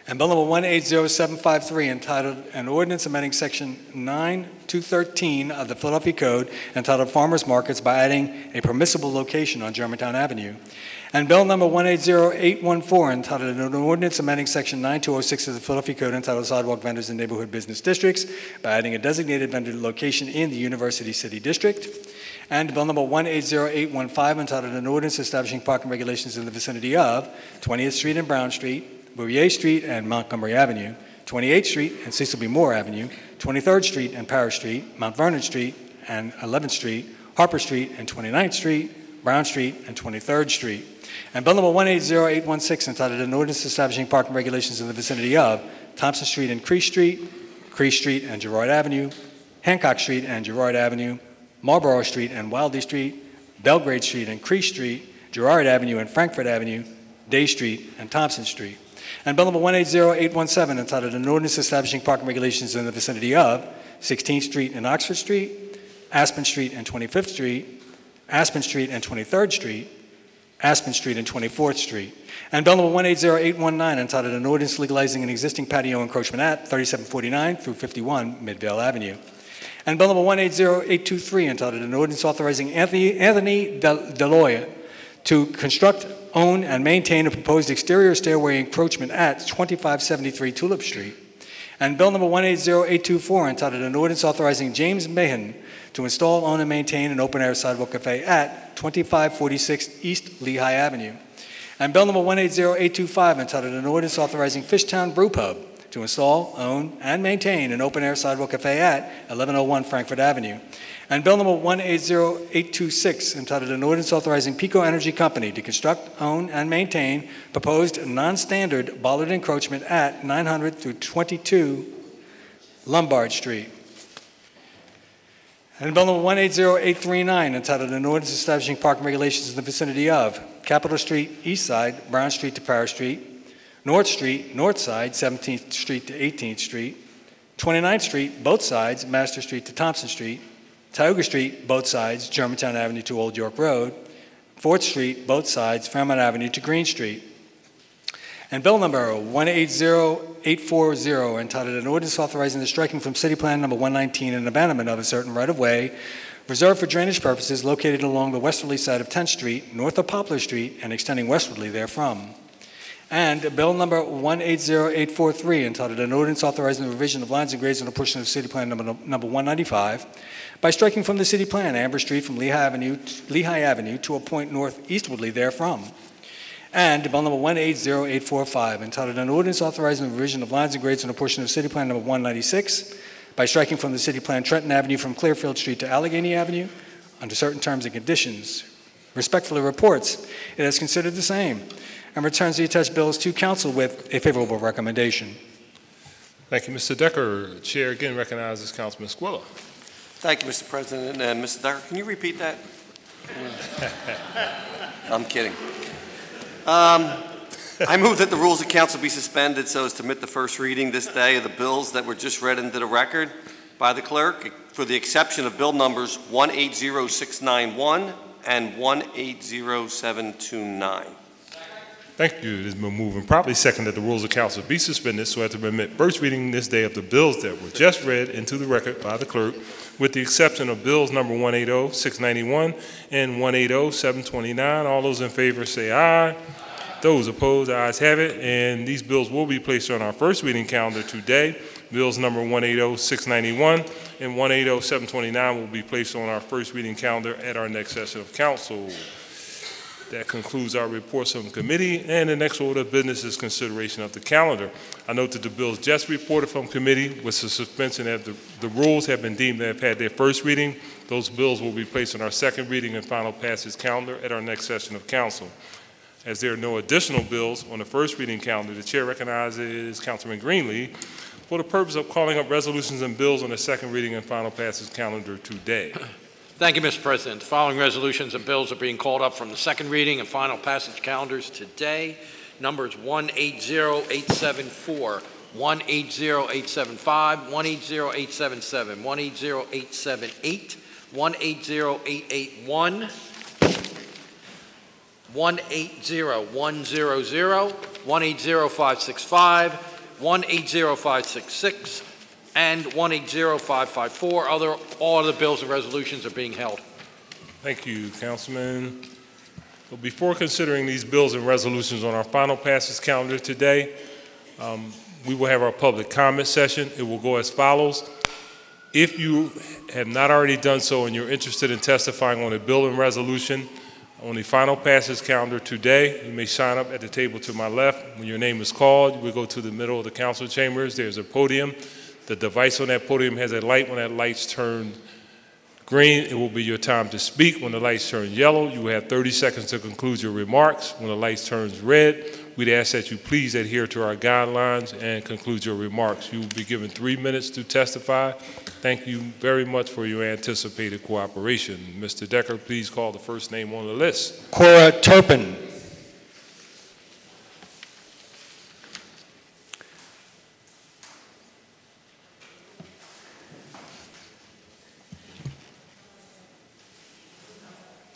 And Bill number 180753, entitled An Ordinance Amending Section 9213 of the Philadelphia Code, entitled Farmers Markets, by adding a permissible location on Germantown Avenue. And Bill number 180814, entitled An Ordinance Amending Section 9206 of the Philadelphia Code, entitled Sidewalk Vendors in Neighborhood Business Districts, by adding a designated vendor location in the University City District. And Bill number 180815, entitled An Ordinance Establishing Parking Regulations in the Vicinity of 20th Street and Brown Street, Bouvier Street and Montgomery Avenue, 28th Street and Cecil B. Moore Avenue, 23rd Street and Parrish Street, Mount Vernon Street and 11th Street, Harper Street and 29th Street, Brown Street and 23rd Street. And Bill number 180816, entitled An Ordinance Establishing Parking Regulations in the Vicinity of Thompson Street and Crease Street and Girard Avenue, Hancock Street and Girard Avenue, Marlborough Street and Wildey Street, Belgrade Street and Crease Street, Girard Avenue and Frankfurt Avenue, Day Street and Thompson Street. And Bill number 180817, entitled An Ordinance Establishing Parking Regulations in the Vicinity of 16th Street and Oxford Street, Aspen Street and 25th Street, Aspen Street and 23rd Street, Aspen Street and 24th Street. And Bill number 180819, entitled an ordinance legalizing an existing patio encroachment at 3749 through 51 Midvale Avenue. And Bill number 180823, entitled an ordinance authorizing Anthony Deloya to construct, own, and maintain a proposed exterior stairway encroachment at 2573 Tulip Street. And Bill number 180824, entitled an ordinance authorizing James Mahan to install, own, and maintain an open-air sidewalk cafe at 2546 East Lehigh Avenue. And Bill number 180825, entitled an ordinance authorizing Fishtown Brew Pub to install, own, and maintain an open-air sidewalk cafe at 1101 Frankfurt Avenue. And Bill number 180826, entitled an ordinance authorizing Pico Energy Company to construct, own, and maintain proposed non-standard bollard encroachment at 900 through 22 Lombard Street. And Bill number 180839, entitled an ordinance establishing parking regulations in the vicinity of Capitol Street, East Side, Brown Street to Paris Street, North Street, North Side, 17th Street to 18th Street, 29th Street, both sides, Master Street to Thompson Street, Tioga Street, both sides, Germantown Avenue to Old York Road, 4th Street, both sides, Fairmont Avenue to Green Street. And Bill number 180840, entitled an ordinance authorizing the striking from City Plan number 119 and abandonment of a certain right-of-way reserved for drainage purposes located along the westerly side of 10th Street, north of Poplar Street, and extending westwardly therefrom. And Bill number 180843, entitled an ordinance authorizing the revision of lines and grades on a portion of City Plan number 195 by striking from the City Plan Amber Street from Lehigh Avenue to a point northeastwardly therefrom. And Bill number 180845, entitled an ordinance authorizing the revision of lines and grades on a portion of City Plan number 196 by striking from the City Plan Trenton Avenue from Clearfield Street to Allegheny Avenue under certain terms and conditions. Respectfully reports it has considered the same and returns the attached bills to council with a favorable recommendation. Thank you, Mr. Decker. Chair again recognizes Councilman Squilla. Thank you, Mr. President. And Mr. Decker, can you repeat that? I'm kidding. I move that the rules of council be suspended so as to permit the first reading this day of the bills that were just read into the record by the clerk, for the exception of bill numbers 180691 and 180729. Thank you. It has been moved and properly seconded that the rules of council be suspended so as to permit first reading this day of the bills that were just read into the record by the clerk, with the exception of bills number 180691 and 180729. All those in favor say aye. Those opposed, ayes have it. And these bills will be placed on our first reading calendar today. Bills number 180691 and 180729 will be placed on our first reading calendar at our next session of council. That concludes our reports from committee, and the next order of business is consideration of the calendar. I note that the bills just reported from committee with the suspension that the rules have been deemed to have had their first reading. Those bills will be placed on our second reading and final passage calendar at our next session of council. As there are no additional bills on the first reading calendar, the chair recognizes Councilman Greenlee for the purpose of calling up resolutions and bills on the second reading and final passage calendar today. Thank you, Mr. President. The following resolutions and bills are being called up from the second reading and final passage calendars today. Numbers 180874, 180875, 180877, 180878, 180881, 180100, 180565, 180566, and 180554. All other bills and resolutions are being held. Thank you, Councilman. So before considering these bills and resolutions on our final passage calendar today, we will have our public comment session. It will go as follows. If you have not already done so and you're interested in testifying on a bill and resolution on the final passage calendar today, you may sign up at the table to my left. When your name is called, you will go to the middle of the council chambers. There's a podium. The device on that podium has a light. When that light's turned green, it will be your time to speak. When the lights turn yellow, you will have 30 seconds to conclude your remarks. When the lights turns red, we'd ask that you please adhere to our guidelines and conclude your remarks. You will be given 3 minutes to testify. Thank you very much for your anticipated cooperation. Mr. Decker, please call the first name on the list. Cora Turpin.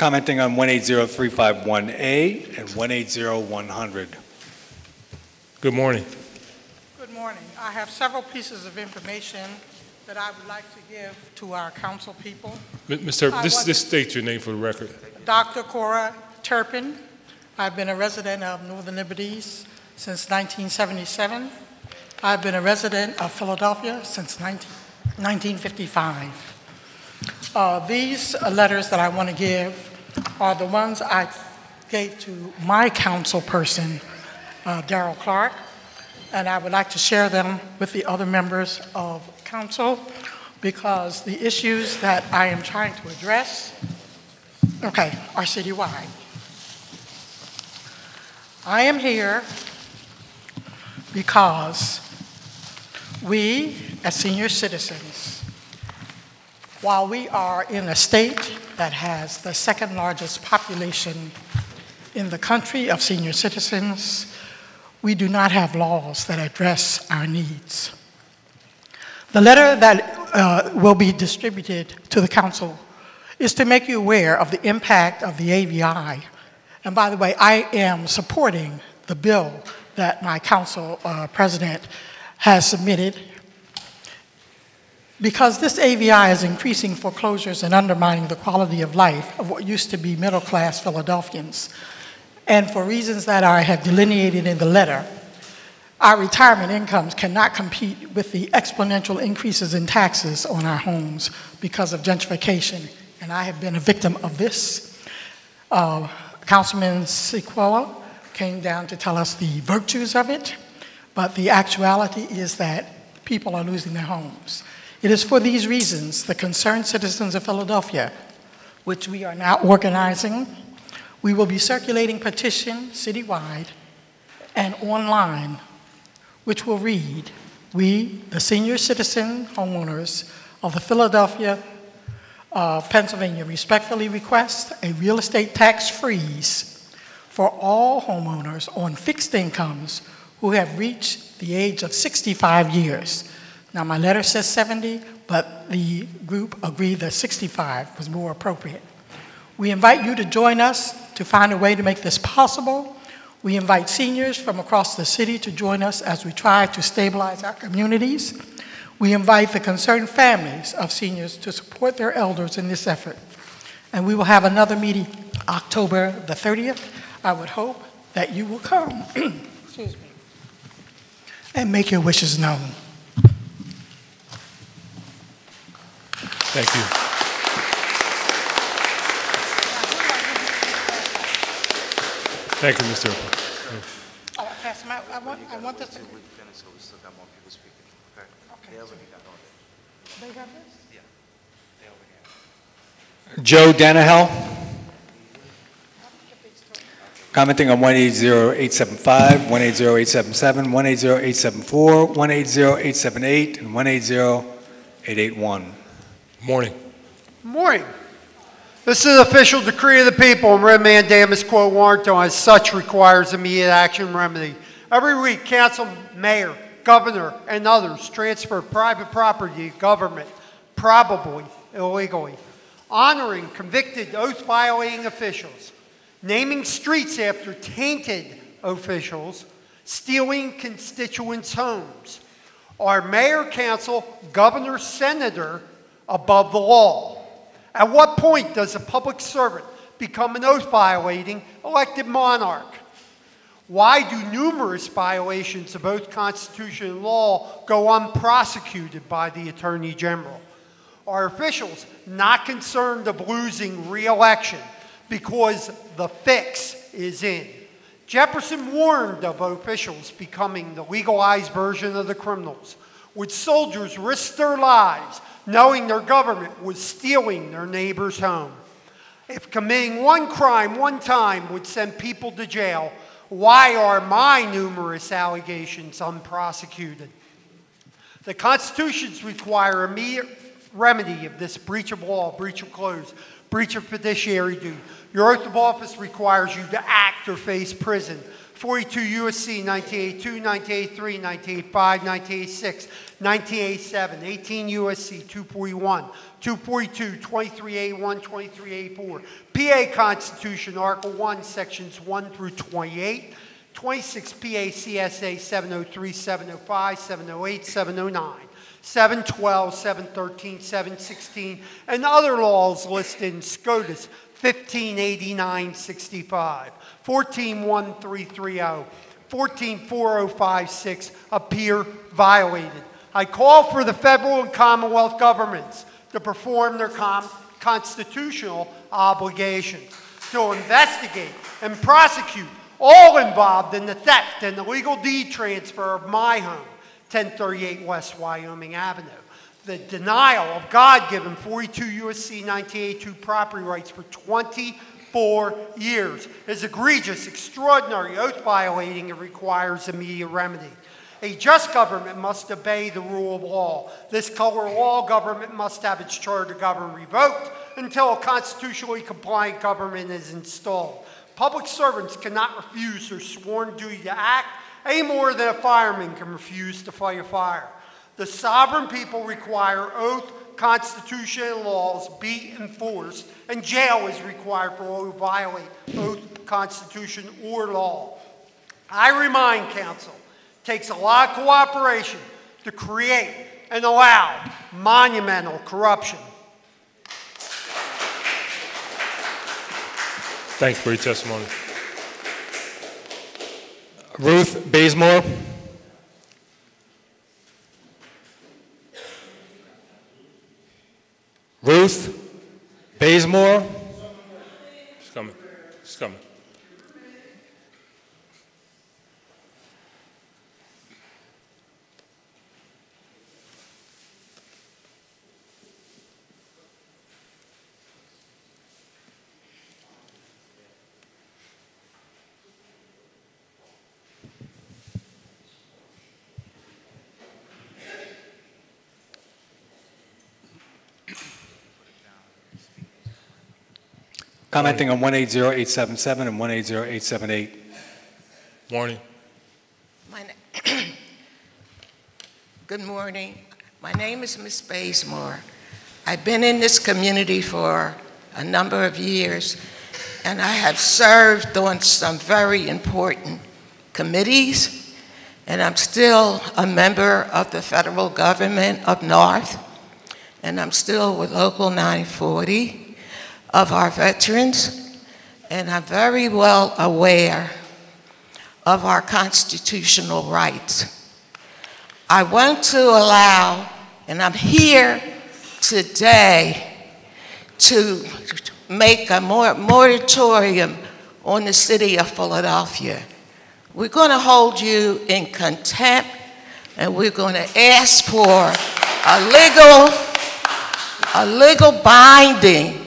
Commenting on 180351A and 180100. Good morning. Good morning. I have several pieces of information that I would like to give to our council people. Just state your name for the record. Dr. Cora Turpin. I've been a resident of Northern Liberties since 1977. I've been a resident of Philadelphia since 1955. These letters that I want to give are the ones I gave to my council person, Darrell Clark, and I would like to share them with the other members of council because the issues that I am trying to address, are citywide. I am here because we, as senior citizens, while we are in a state that has the second largest population in the country of senior citizens, we do not have laws that address our needs. The letter that will be distributed to the council is to make you aware of the impact of the AVI. And by the way, I am supporting the bill that my council president has submitted because this AVI is increasing foreclosures and undermining the quality of life of what used to be middle-class Philadelphians. And for reasons that I have delineated in the letter, our retirement incomes cannot compete with the exponential increases in taxes on our homes because of gentrification. And I have been a victim of this. Councilman Sequoia came down to tell us the virtues of it, but the actuality is that people are losing their homes. It is for these reasons the concerned citizens of Philadelphia, which we are now organizing, we will be circulating petitions citywide and online, which will read, we, the senior citizen homeowners of the Philadelphia, Pennsylvania, respectfully request a real estate tax freeze for all homeowners on fixed incomes who have reached the age of 65 years. Now, my letter says 70, but the group agreed that 65 was more appropriate. We invite you to join us to find a way to make this possible. We invite seniors from across the city to join us as we try to stabilize our communities. We invite the concerned families of seniors to support their elders in this effort. And we will have another meeting October the 30th. I would hope that you will come excuse me, and make your wishes known. Thank you. Thank you, Mr. Pastor Matt, I want this to... They have this? Joe Danahill. Commenting on 180875, 180877, 180874, 180878, and 180881. Morning. Morning. This is an official decree of the people, and writ mandamus quo warranto, as such requires immediate action and remedy. Every week, council, mayor, governor, and others transfer private property to government, probably illegally, honoring convicted oath-violating officials, naming streets after tainted officials, stealing constituents' homes. Are mayor, council, governor, senator above the law? At what point does a public servant become an oath-violating elected monarch? Why do numerous violations of both Constitution and law go unprosecuted by the Attorney General? Are officials not concerned of losing re-election because the fix is in? Jefferson warned of officials becoming the legalized version of the criminals. Would soldiers risk their lives knowing their government was stealing their neighbor's home? If committing one crime one time would send people to jail, why are my numerous allegations unprosecuted? The Constitutions require immediate remedy of this breach of law, breach of clothes, breach of fiduciary duty. Your oath of office requires you to act or face prison. 42 U.S.C. 1982, 1983, 1985, 1986, 1987, 18 U.S.C. 241, 242, 23A1, 23A4, PA Constitution, Article 1, Sections 1 through 28, 26 PA CSA 703, 705, 708, 709, 712, 713, 716, and other laws listed in SCOTUS 1589-65, 141330, 144056 appear violated. I call for the federal and commonwealth governments to perform their constitutional obligations to investigate and prosecute all involved in the theft and illegal deed transfer of my home, 1038 West Wyoming Avenue. The denial of God-given 42 U.S.C. 1982 property rights for 24 years is egregious, extraordinary, oath-violating, and requires immediate remedy. A just government must obey the rule of law. This color law government must have its charter to govern revoked until a constitutionally compliant government is installed. Public servants cannot refuse their sworn duty to act any more than a fireman can refuse to fight a fire. The sovereign people require oath, constitution, and laws be enforced, and jail is required for all who violate oath, constitution, or law. I remind council, it takes a lot of cooperation to create and allow monumental corruption. Thanks for your testimony. Ruth Bazemore. Ruth Bazemore. She's coming. She's coming. Commenting on 180877 and 180878. Morning. Good morning. My name is Miss Bazemore. I've been in this community for a number of years, and I have served on some very important committees, and I'm still a member of the federal government up north, and I'm still with Local 940 of our veterans, and I'm very well aware of our constitutional rights. I want to allow, and I'm here today to make a moratorium on the city of Philadelphia. We're going to hold you in contempt, and we're going to ask for a legal binding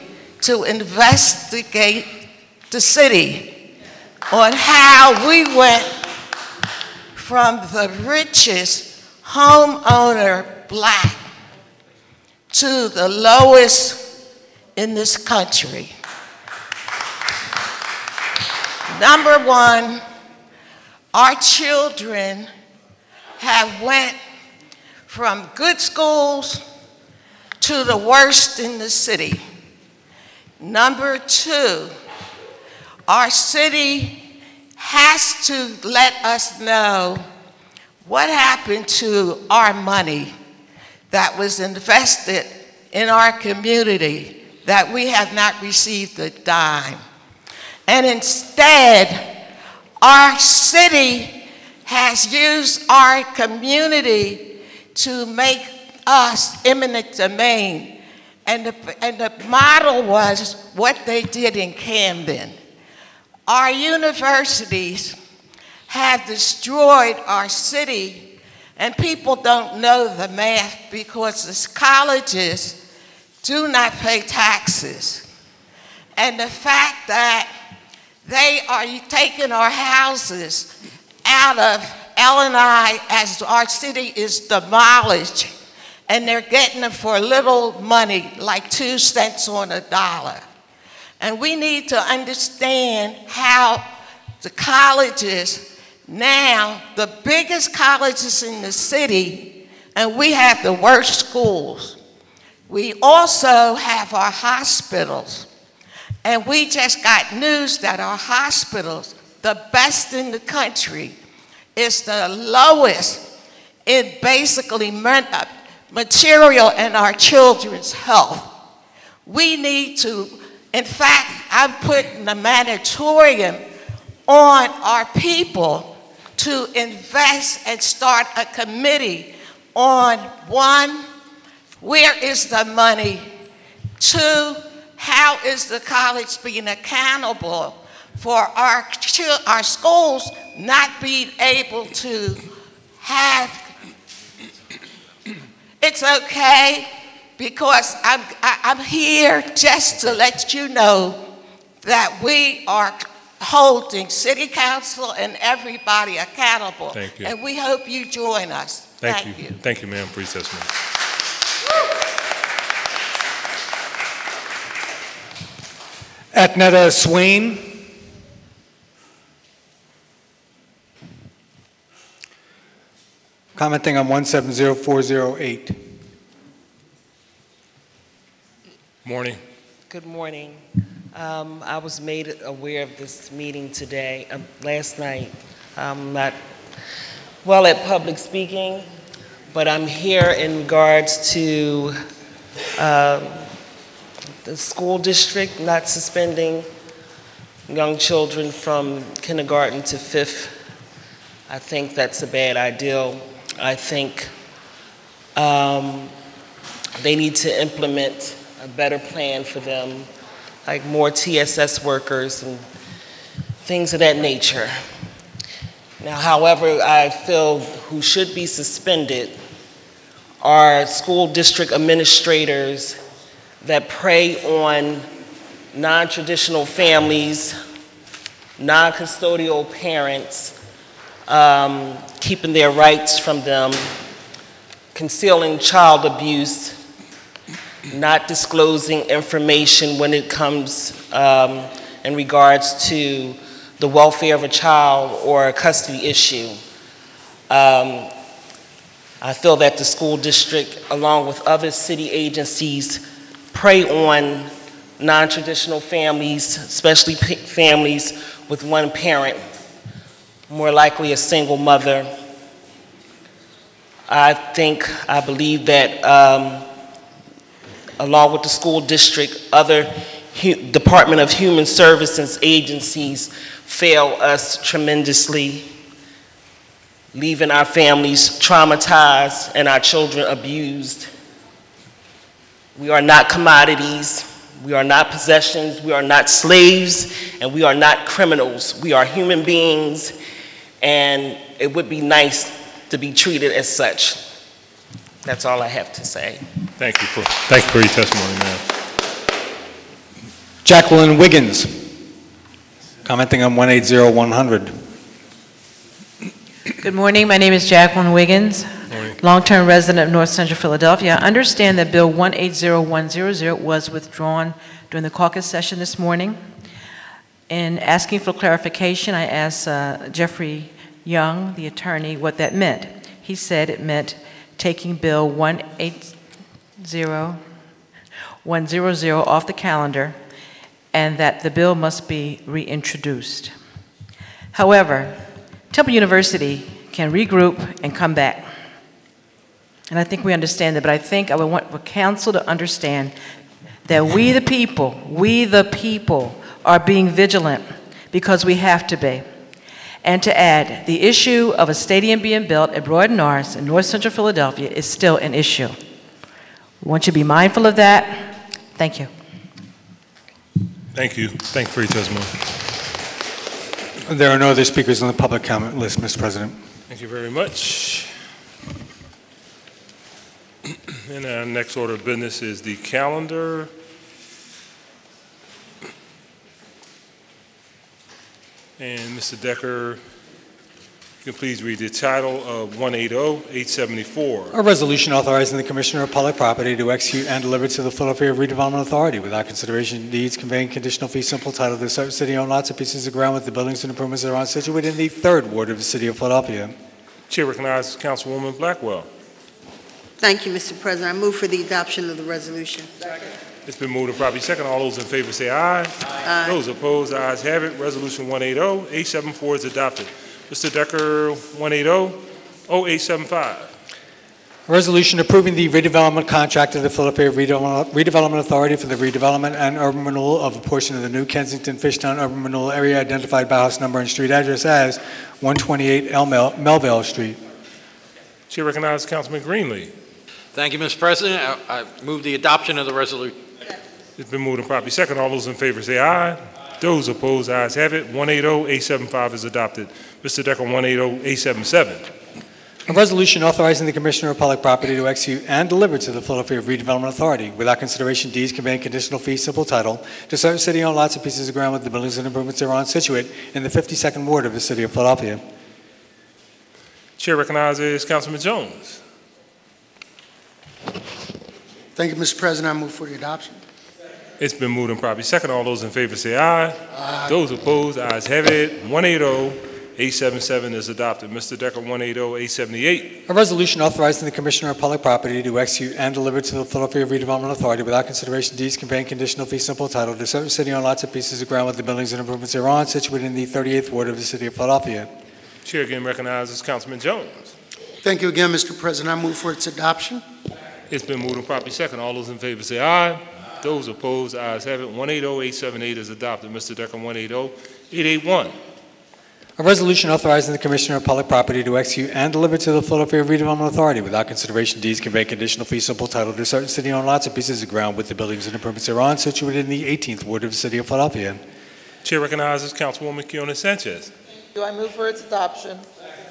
to investigate the city on how we went from the richest homeowner black to the lowest in this country. Number one, our children have went from good schools to the worst in the city. Number two, our city has to let us know what happened to our money that was invested in our community that we have not received a dime. And instead, our city has used our community to make us eminent domain. And the model was what they did in Camden. Our universities have destroyed our city, and people don't know the math because the colleges do not pay taxes. And the fact that they are taking our houses out of L&I as our city is demolished, and they're getting them for little money, like 2 cents on a dollar. And we need to understand how the colleges, now the biggest colleges in the city, and we have the worst schools. We also have our hospitals, and we just got news that our hospitals, the best in the country, is the lowest in basically material in our children's health. We need to, in fact, I'm putting a moratorium on our people to invest and start a committee on, one, where is the money? Two, how is the college being accountable for our schools not being able to have, it's okay, because I'm here just to let you know that we are holding City Council and everybody accountable. Thank you. And we hope you join us. Thank you. Thank you, ma'am, for your testimony. Atnetta Swain. Commenting on 170408. Morning. Good morning. I was made aware of this meeting today, last night. I'm not well at public speaking, but I'm here in regards to the school district not suspending young children from kindergarten to 5th. I think that's a bad idea. I think they need to implement a better plan for them, like more TSS workers and things of that nature. Now, however, I feel who should be suspended are school district administrators that prey on non-traditional families, non-custodial parents, keeping their rights from them, concealing child abuse, not disclosing information when it comes in regards to the welfare of a child or a custody issue. I feel that the school district, along with other city agencies, prey on non-traditional families, especially families with one parent, more likely a single mother. I believe that along with the school district, other Department of Human Services agencies fail us tremendously, leaving our families traumatized and our children abused. We are not commodities, we are not possessions, we are not slaves, and we are not criminals. We are human beings, and it would be nice to be treated as such. That's all I have to say. Thank you for your testimony, ma'am. Jacqueline Wiggins, commenting on 180100. Good morning. My name is Jacqueline Wiggins, long-term resident of North Central Philadelphia. I understand that Bill 180100 was withdrawn during the caucus session this morning. In asking for clarification, I asked Jeffrey Young, the attorney, what that meant. He said it meant taking Bill 180100 off the calendar and that the bill must be reintroduced. However, Temple University can regroup and come back. And I think we understand that, but I think I would want the council to understand that we the people are being vigilant because we have to be. And to add, the issue of a stadium being built at Broad Norris in North Central Philadelphia is still an issue. We want you to be mindful of that. Thank you. Thank you. Thank you for your testimony. There are no other speakers on the public comment list, Mr. President. Thank you very much. And our next order of business is the calendar. And Mr. Decker You can please read the title of 180-874. A resolution authorizing the Commissioner of Public Property to execute and deliver to the Philadelphia Redevelopment Authority without consideration deeds conveying conditional fee simple title to certain city-owned lots and pieces of ground with the buildings and improvements thereon situated in the 3rd Ward of the City of Philadelphia. Chair recognizes Councilwoman Blackwell. Thank you, Mr. President. I move for the adoption of the resolution. It's been moved and properly second. All those in favor say aye. Aye. Those opposed, the ayes have it. Resolution 180-874 is adopted. Mr. Decker, 180-0875. A resolution approving the redevelopment contract of the Philadelphia Redevelopment Authority for the redevelopment and urban renewal of a portion of the New Kensington Fishtown urban renewal area identified by house number and street address as 128 Melville Street. Chair recognizes Councilman Greenlee. Thank you, Mr. President. I move the adoption of the resolution. It's been moved and properly second. All those in favor say aye. Those opposed, the ayes have it. 180-875 is adopted. Mr. Decker, 180-877. A resolution authorizing the Commissioner of Public Property to execute and deliver to the Philadelphia Redevelopment Authority without consideration deeds conveying conditional fee simple title to certain city-owned lots and pieces of ground with the buildings and improvements thereon situate in the 52nd Ward of the City of Philadelphia. Chair recognizes Councilman Jones. Thank you, Mr. President. I move for the adoption. It's been moved and properly second. All those in favor say aye. Aye. Those opposed, the ayes have it. 180-877 is adopted. Mr. Decker, 180-878. A resolution authorizing the Commissioner of Public Property to execute and deliver to the Philadelphia Redevelopment Authority without consideration deeds conveying conditional fee simple title to certain city-owned lots and pieces of ground with the buildings and improvements thereon situated in the 38th Ward of the City of Philadelphia. Chair again recognizes Councilman Jones. Thank you again, Mr. President. I move for its adoption. It's been moved and properly second. All those in favor say aye. Those opposed, the ayes have it. 180-878 is adopted. Mr. Decker, 180-881. A resolution authorizing the Commissioner of Public Property to execute and deliver to the Philadelphia Redevelopment Authority without consideration deeds conveying conditional fee simple title to certain city-owned lots and pieces of ground with the buildings and improvements thereon situated in the 18th Ward of the City of Philadelphia. Chair recognizes Councilwoman Quiñones-Sánchez. Do I move for its adoption?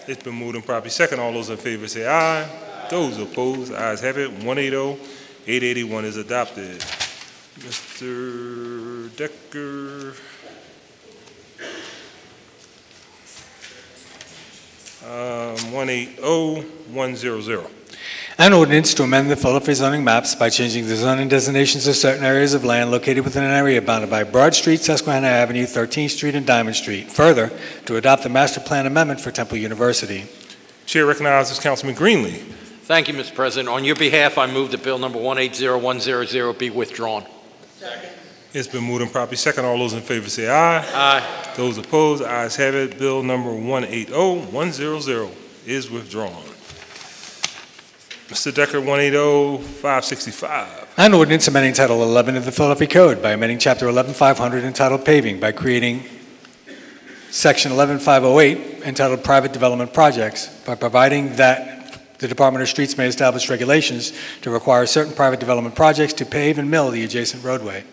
It's been moved and properly second. All those in favor say aye. Those opposed, the ayes have it. 180-881 is adopted. Mr. Decker. 180-100. An ordinance to amend the Philadelphia zoning maps by changing the zoning designations of certain areas of land located within an area bounded by Broad Street, Susquehanna Avenue, 13th Street, and Diamond Street. Further, to adopt the master plan amendment for Temple University. Chair recognizes Councilman Greenlee. Thank you, Mr. President. On your behalf, I move that bill number 180100 be withdrawn. Second. It's been moved and properly second. All those in favor say aye. Aye. Those opposed, the ayes have it. Bill number 180100 is withdrawn. Mr. Decker, 180-565. An ordinance amending Title 11 of the Philadelphia Code by amending Chapter 11-500 entitled Paving by creating Section 11-508 entitled Private Development Projects by providing that the Department of Streets may establish regulations to require certain private development projects to pave and mill the adjacent roadway.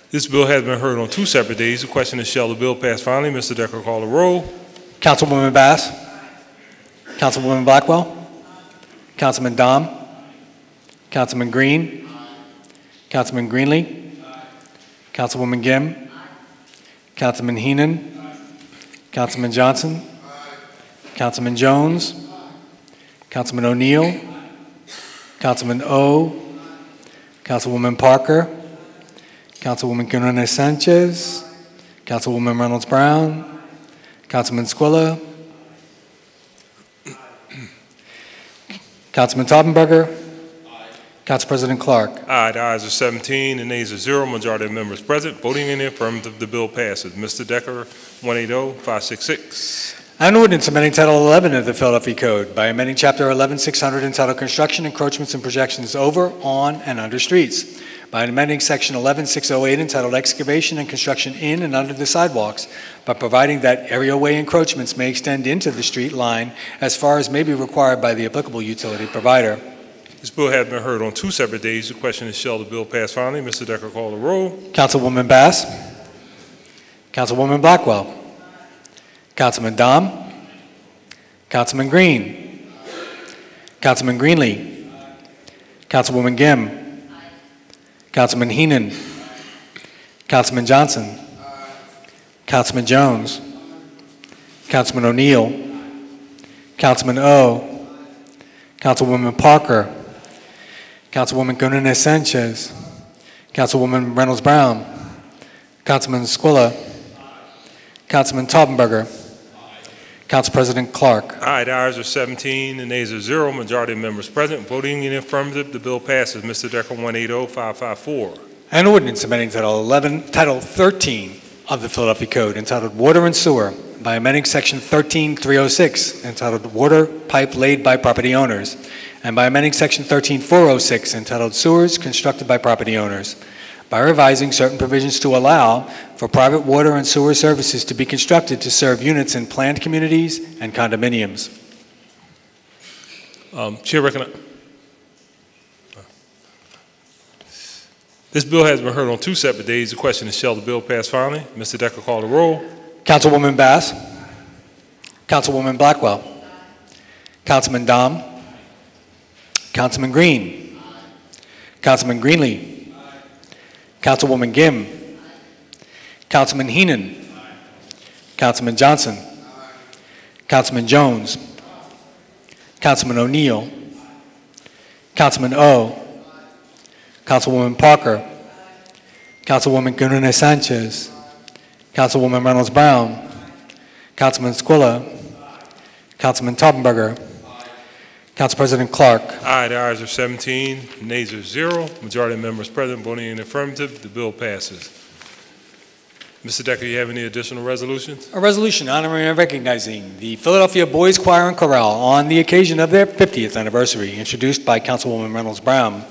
This bill has been heard on 2 separate days. The question is, shall the bill pass finally? Mr. Decker, call the roll. Councilwoman Bass. Councilwoman Blackwell. Councilman Dom. Councilman Green. Councilman Greenlee. Councilwoman Gim. Councilman Heenan. Councilman Johnson. Councilman Jones. Councilman O'Neill. Councilman O. Councilwoman Parker. Councilwoman Quiñones-Sánchez. Councilwoman Reynolds-Brown. Councilman Squilla. Councilman Taubenberger. Council President Clark. Aye, the ayes are 17, the nays are 0. Majority of members present. Voting in the affirmative, the bill passes. Mr. Decker, 180-566. An ordinance amending Title 11 of the Philadelphia Code by amending Chapter 11-600 entitled Construction, Encroachments, and Projections Over, On, and Under Streets. By amending Section 11-608 entitled Excavation and Construction in and under the sidewalks, by providing that areaway encroachments may extend into the street line as far as may be required by the applicable utility provider. This bill has been heard on 2 separate days. The question is, shall the bill pass finally? Mr. Decker, call the roll. Councilwoman Bass. Councilwoman Blackwell. Councilman Dom. Councilman Green. Councilman Greenlee. Councilwoman Gim. Councilman Heenan. Councilman Johnson. Councilman Jones. Councilman O'Neill. Councilman O, Councilwoman Parker, Councilwoman Quiñones-Sánchez, Councilwoman Reynolds Brown, Councilman Squilla, Councilman Taubenberger, Council President Clark. Aye, the ayes are 17, the nays are 0. Majority of members present voting in the affirmative. The bill passes. Mr. Decker, 180-554. An ordinance amending Title 13 of the Philadelphia Code entitled Water and Sewer by amending Section 13306 entitled Water Pipe Laid by Property Owners, and by amending Section 13406 entitled Sewers Constructed by Property Owners, by revising certain provisions to allow for private water and sewer services to be constructed to serve units in planned communities and condominiums. Chair recognizes. This bill has been heard on 2 separate days. The question is, shall the bill pass finally? Mr. Decker, call the roll. Councilwoman Bass, Councilwoman Blackwell, Councilman Dom, Councilman Green, Councilman Greenlee, Councilwoman Gim, Councilman Heenan, Councilman Johnson, Councilman Jones, Councilman O'Neill, Councilman O, Councilwoman Parker, Councilwoman Quiñones-Sánchez, Councilwoman Reynolds Brown, Councilman Squilla, Councilman Taubenberger, Council President Clark. Aye, the ayes are 17, nays are 0. Majority of members present voting in the affirmative. The bill passes. Mr. Decker, you have any additional resolutions? A resolution honoring and recognizing the Philadelphia Boys Choir and Chorale on the occasion of their 50th anniversary, introduced by Councilwoman Reynolds Brown.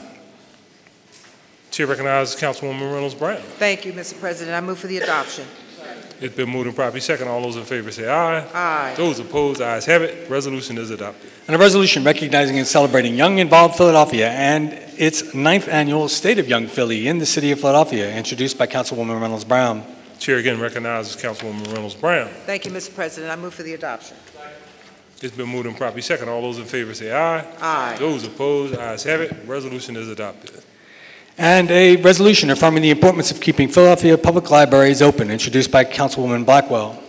Chair recognizes Councilwoman Reynolds Brown. Thank you, Mr. President. I move for the adoption. It's been moved and properly second. All those in favor say aye. Aye. Those opposed, ayes have it. Resolution is adopted. And a resolution recognizing and celebrating Young Involved Philadelphia and its 9th annual State of Young Philly in the city of Philadelphia, introduced by Councilwoman Reynolds Brown. Chair again recognizes Councilwoman Reynolds Brown. Thank you, Mr. President. I move for the adoption. It's been moved and properly second. All those in favor say aye. Aye. Those opposed, ayes have it. Resolution is adopted. And a resolution affirming the importance of keeping Philadelphia public libraries open, introduced by Councilwoman Blackwell.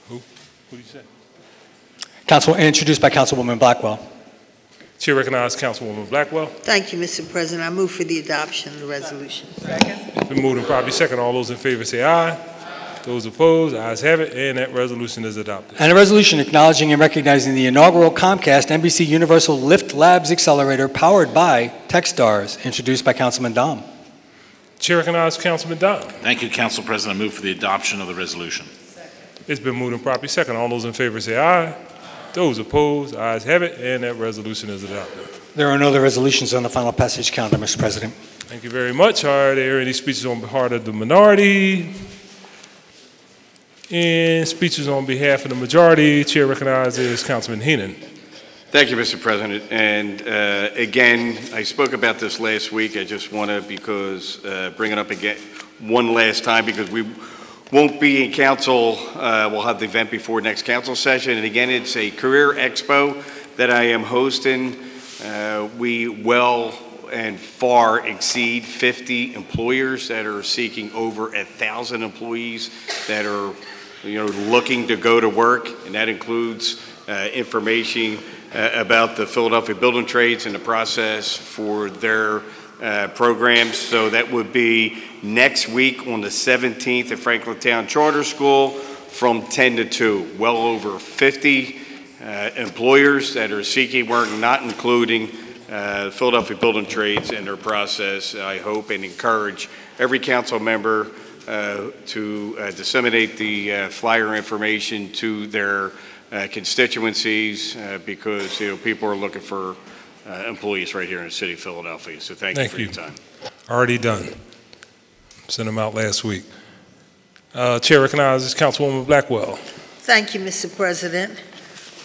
Who do you say? Introduced by Councilwoman Blackwell. Chair recognizes Councilwoman Blackwell. Thank you, Mr. President. I move for the adoption of the resolution. Second. It's been moved and properly second. All those in favor say aye. Those opposed, ayes have it, and that resolution is adopted. And a resolution acknowledging and recognizing the inaugural Comcast NBC Universal Lift Labs Accelerator powered by Techstars, introduced by Councilman Dom. Chair recognizes Councilman Dom. Thank you, Council President. I move for the adoption of the resolution. It's been moved and properly second. All those in favor say aye. Those opposed, ayes have it, and that resolution is adopted. There are no other resolutions on the final passage calendar, Mr. President. Thank you very much. Are there any speeches on behalf of the minority? And speeches on behalf of the majority. Chair recognizes Councilman Heenan. Thank you, Mr. President. And again, I spoke about this last week. I just want to, bring it up again one last time, because we won't be in council. We'll have the event before next council session. And again, it's a career expo that I am hosting. We well and far exceed 50 employers that are seeking over 1,000 employees that are looking to go to work, and that includes information about the Philadelphia Building Trades and the process for their programs. So that would be next week on the 17th at Franklintown Charter School from 10 to 2. Well over 50 employers that are seeking work, not including Philadelphia Building Trades and their process. I hope and encourage every council member to disseminate the flyer information to their constituencies, because people are looking for employees right here in the city of Philadelphia. So thank you for your time. Already done. Sent them out last week. Chair recognizes Councilwoman Blackwell. Thank you, Mr. President.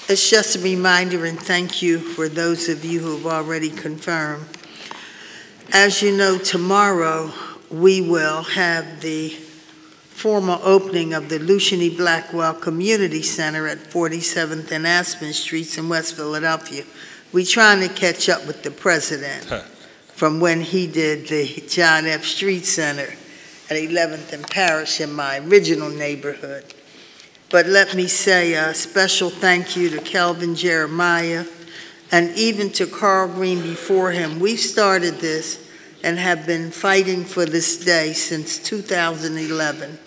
It's just a reminder, and thank you for those of you who have already confirmed. As you know, tomorrow we will have the formal opening of the Lucian E. Blackwell Community Center at 47th and Aspen Streets in West Philadelphia. We're trying to catch up with the president from when he did the John F. Street Center at 11th and Parish in my original neighborhood. But let me say a special thank you to Kelvin Jeremiah and even to Carl Green before him. We started this and have been fighting for this day since 2011.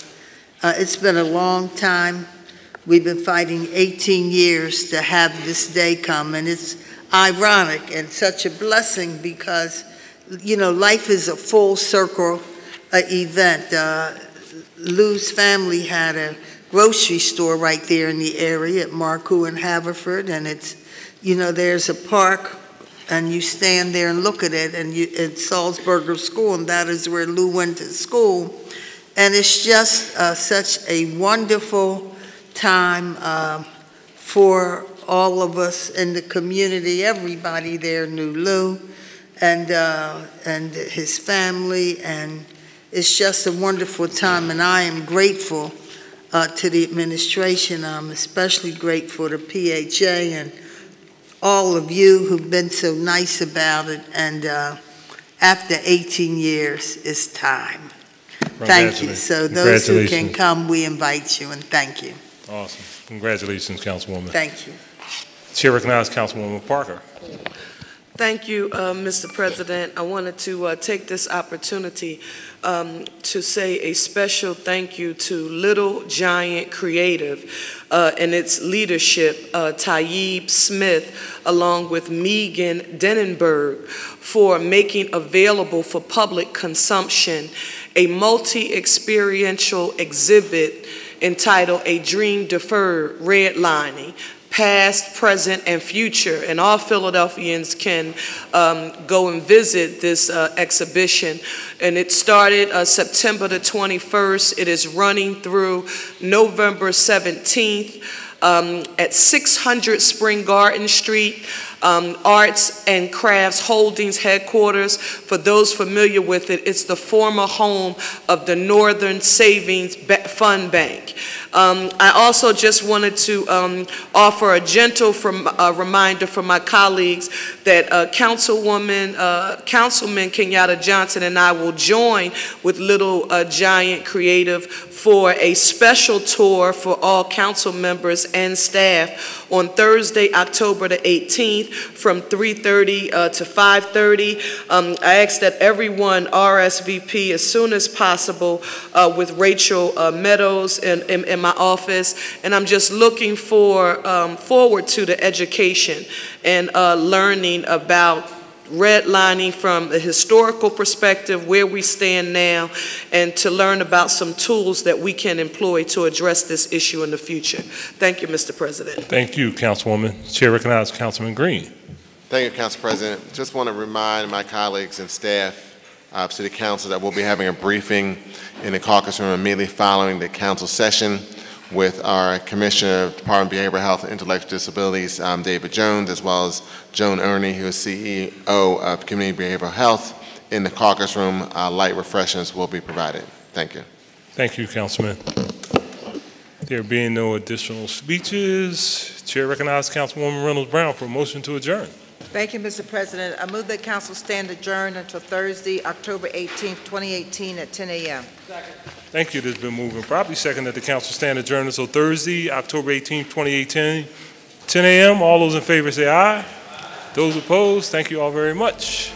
It's been a long time. We've been fighting 18 years to have this day come, and it's ironic and such a blessing because, you know, life is a full circle event. Lou's family had a grocery store right there in the area at Marcoux and Haverford, and it's, you know, there's a park, and you stand there and look at it, and it's Salzburger School, and that is where Lou went to school. And it's just such a wonderful time for all of us in the community. Everybody there knew Lou and his family, and it's just a wonderful time, and I am grateful to the administration. I'm especially grateful to PHA and all of you who've been so nice about it, and after 18 years, it's time. Thank you. So those who can come, we invite you, and thank you. Awesome. Congratulations, Councilwoman. Thank you. Chair recognizes Councilwoman Parker. Thank you, Mr. President. I wanted to take this opportunity to say a special thank you to Little Giant Creative and its leadership, Taib Smith, along with Megan Denenberg, for making available for public consumption a multi-experiential exhibit entitled A Dream Deferred Redlining, Past, Present, and Future. And all Philadelphians can go and visit this exhibition. And it started September the 21st. It is running through November 17th at 600 Spring Garden Street. Arts and Crafts Holdings headquarters. For those familiar with it, it's the former home of the Northern Savings Fund Bank. I also just wanted to offer a gentle reminder from my colleagues that Councilman Kenyatta Johnson and I will join with Little Giant Creative for a special tour for all council members and staff on Thursday, October the 18th from 3:30 to 5:30. I ask that everyone RSVP as soon as possible with Rachel Meadows in my office, and I'm just looking forward to the education and learning about redlining from a historical perspective, where we stand now, and to learn about some tools that we can employ to address this issue in the future. Thank you, Mr. President. Thank you, Councilwoman. Chair recognizes Councilman Green. Thank you, Council President. Just want to remind my colleagues and staff of City Council that we'll be having a briefing in the caucus room immediately following the council session with our Commissioner of Department of Behavioral Health and Intellectual Disabilities, David Jones, as well as Joan Ernie, who is CEO of Community Behavioral Health. In the caucus room, light refreshments will be provided. Thank you. Thank you, Councilman. There being no additional speeches, Chair recognizes Councilwoman Reynolds Brown for a motion to adjourn. Thank you, Mr. President. I move that council stand adjourned until Thursday, October 18th, 2018 at 10 a.m. Thank you. It has been moved and properly second that the council stand adjourned until Thursday, October 18th, 2018, 10 a.m. All those in favor say aye. Those opposed, thank you all very much.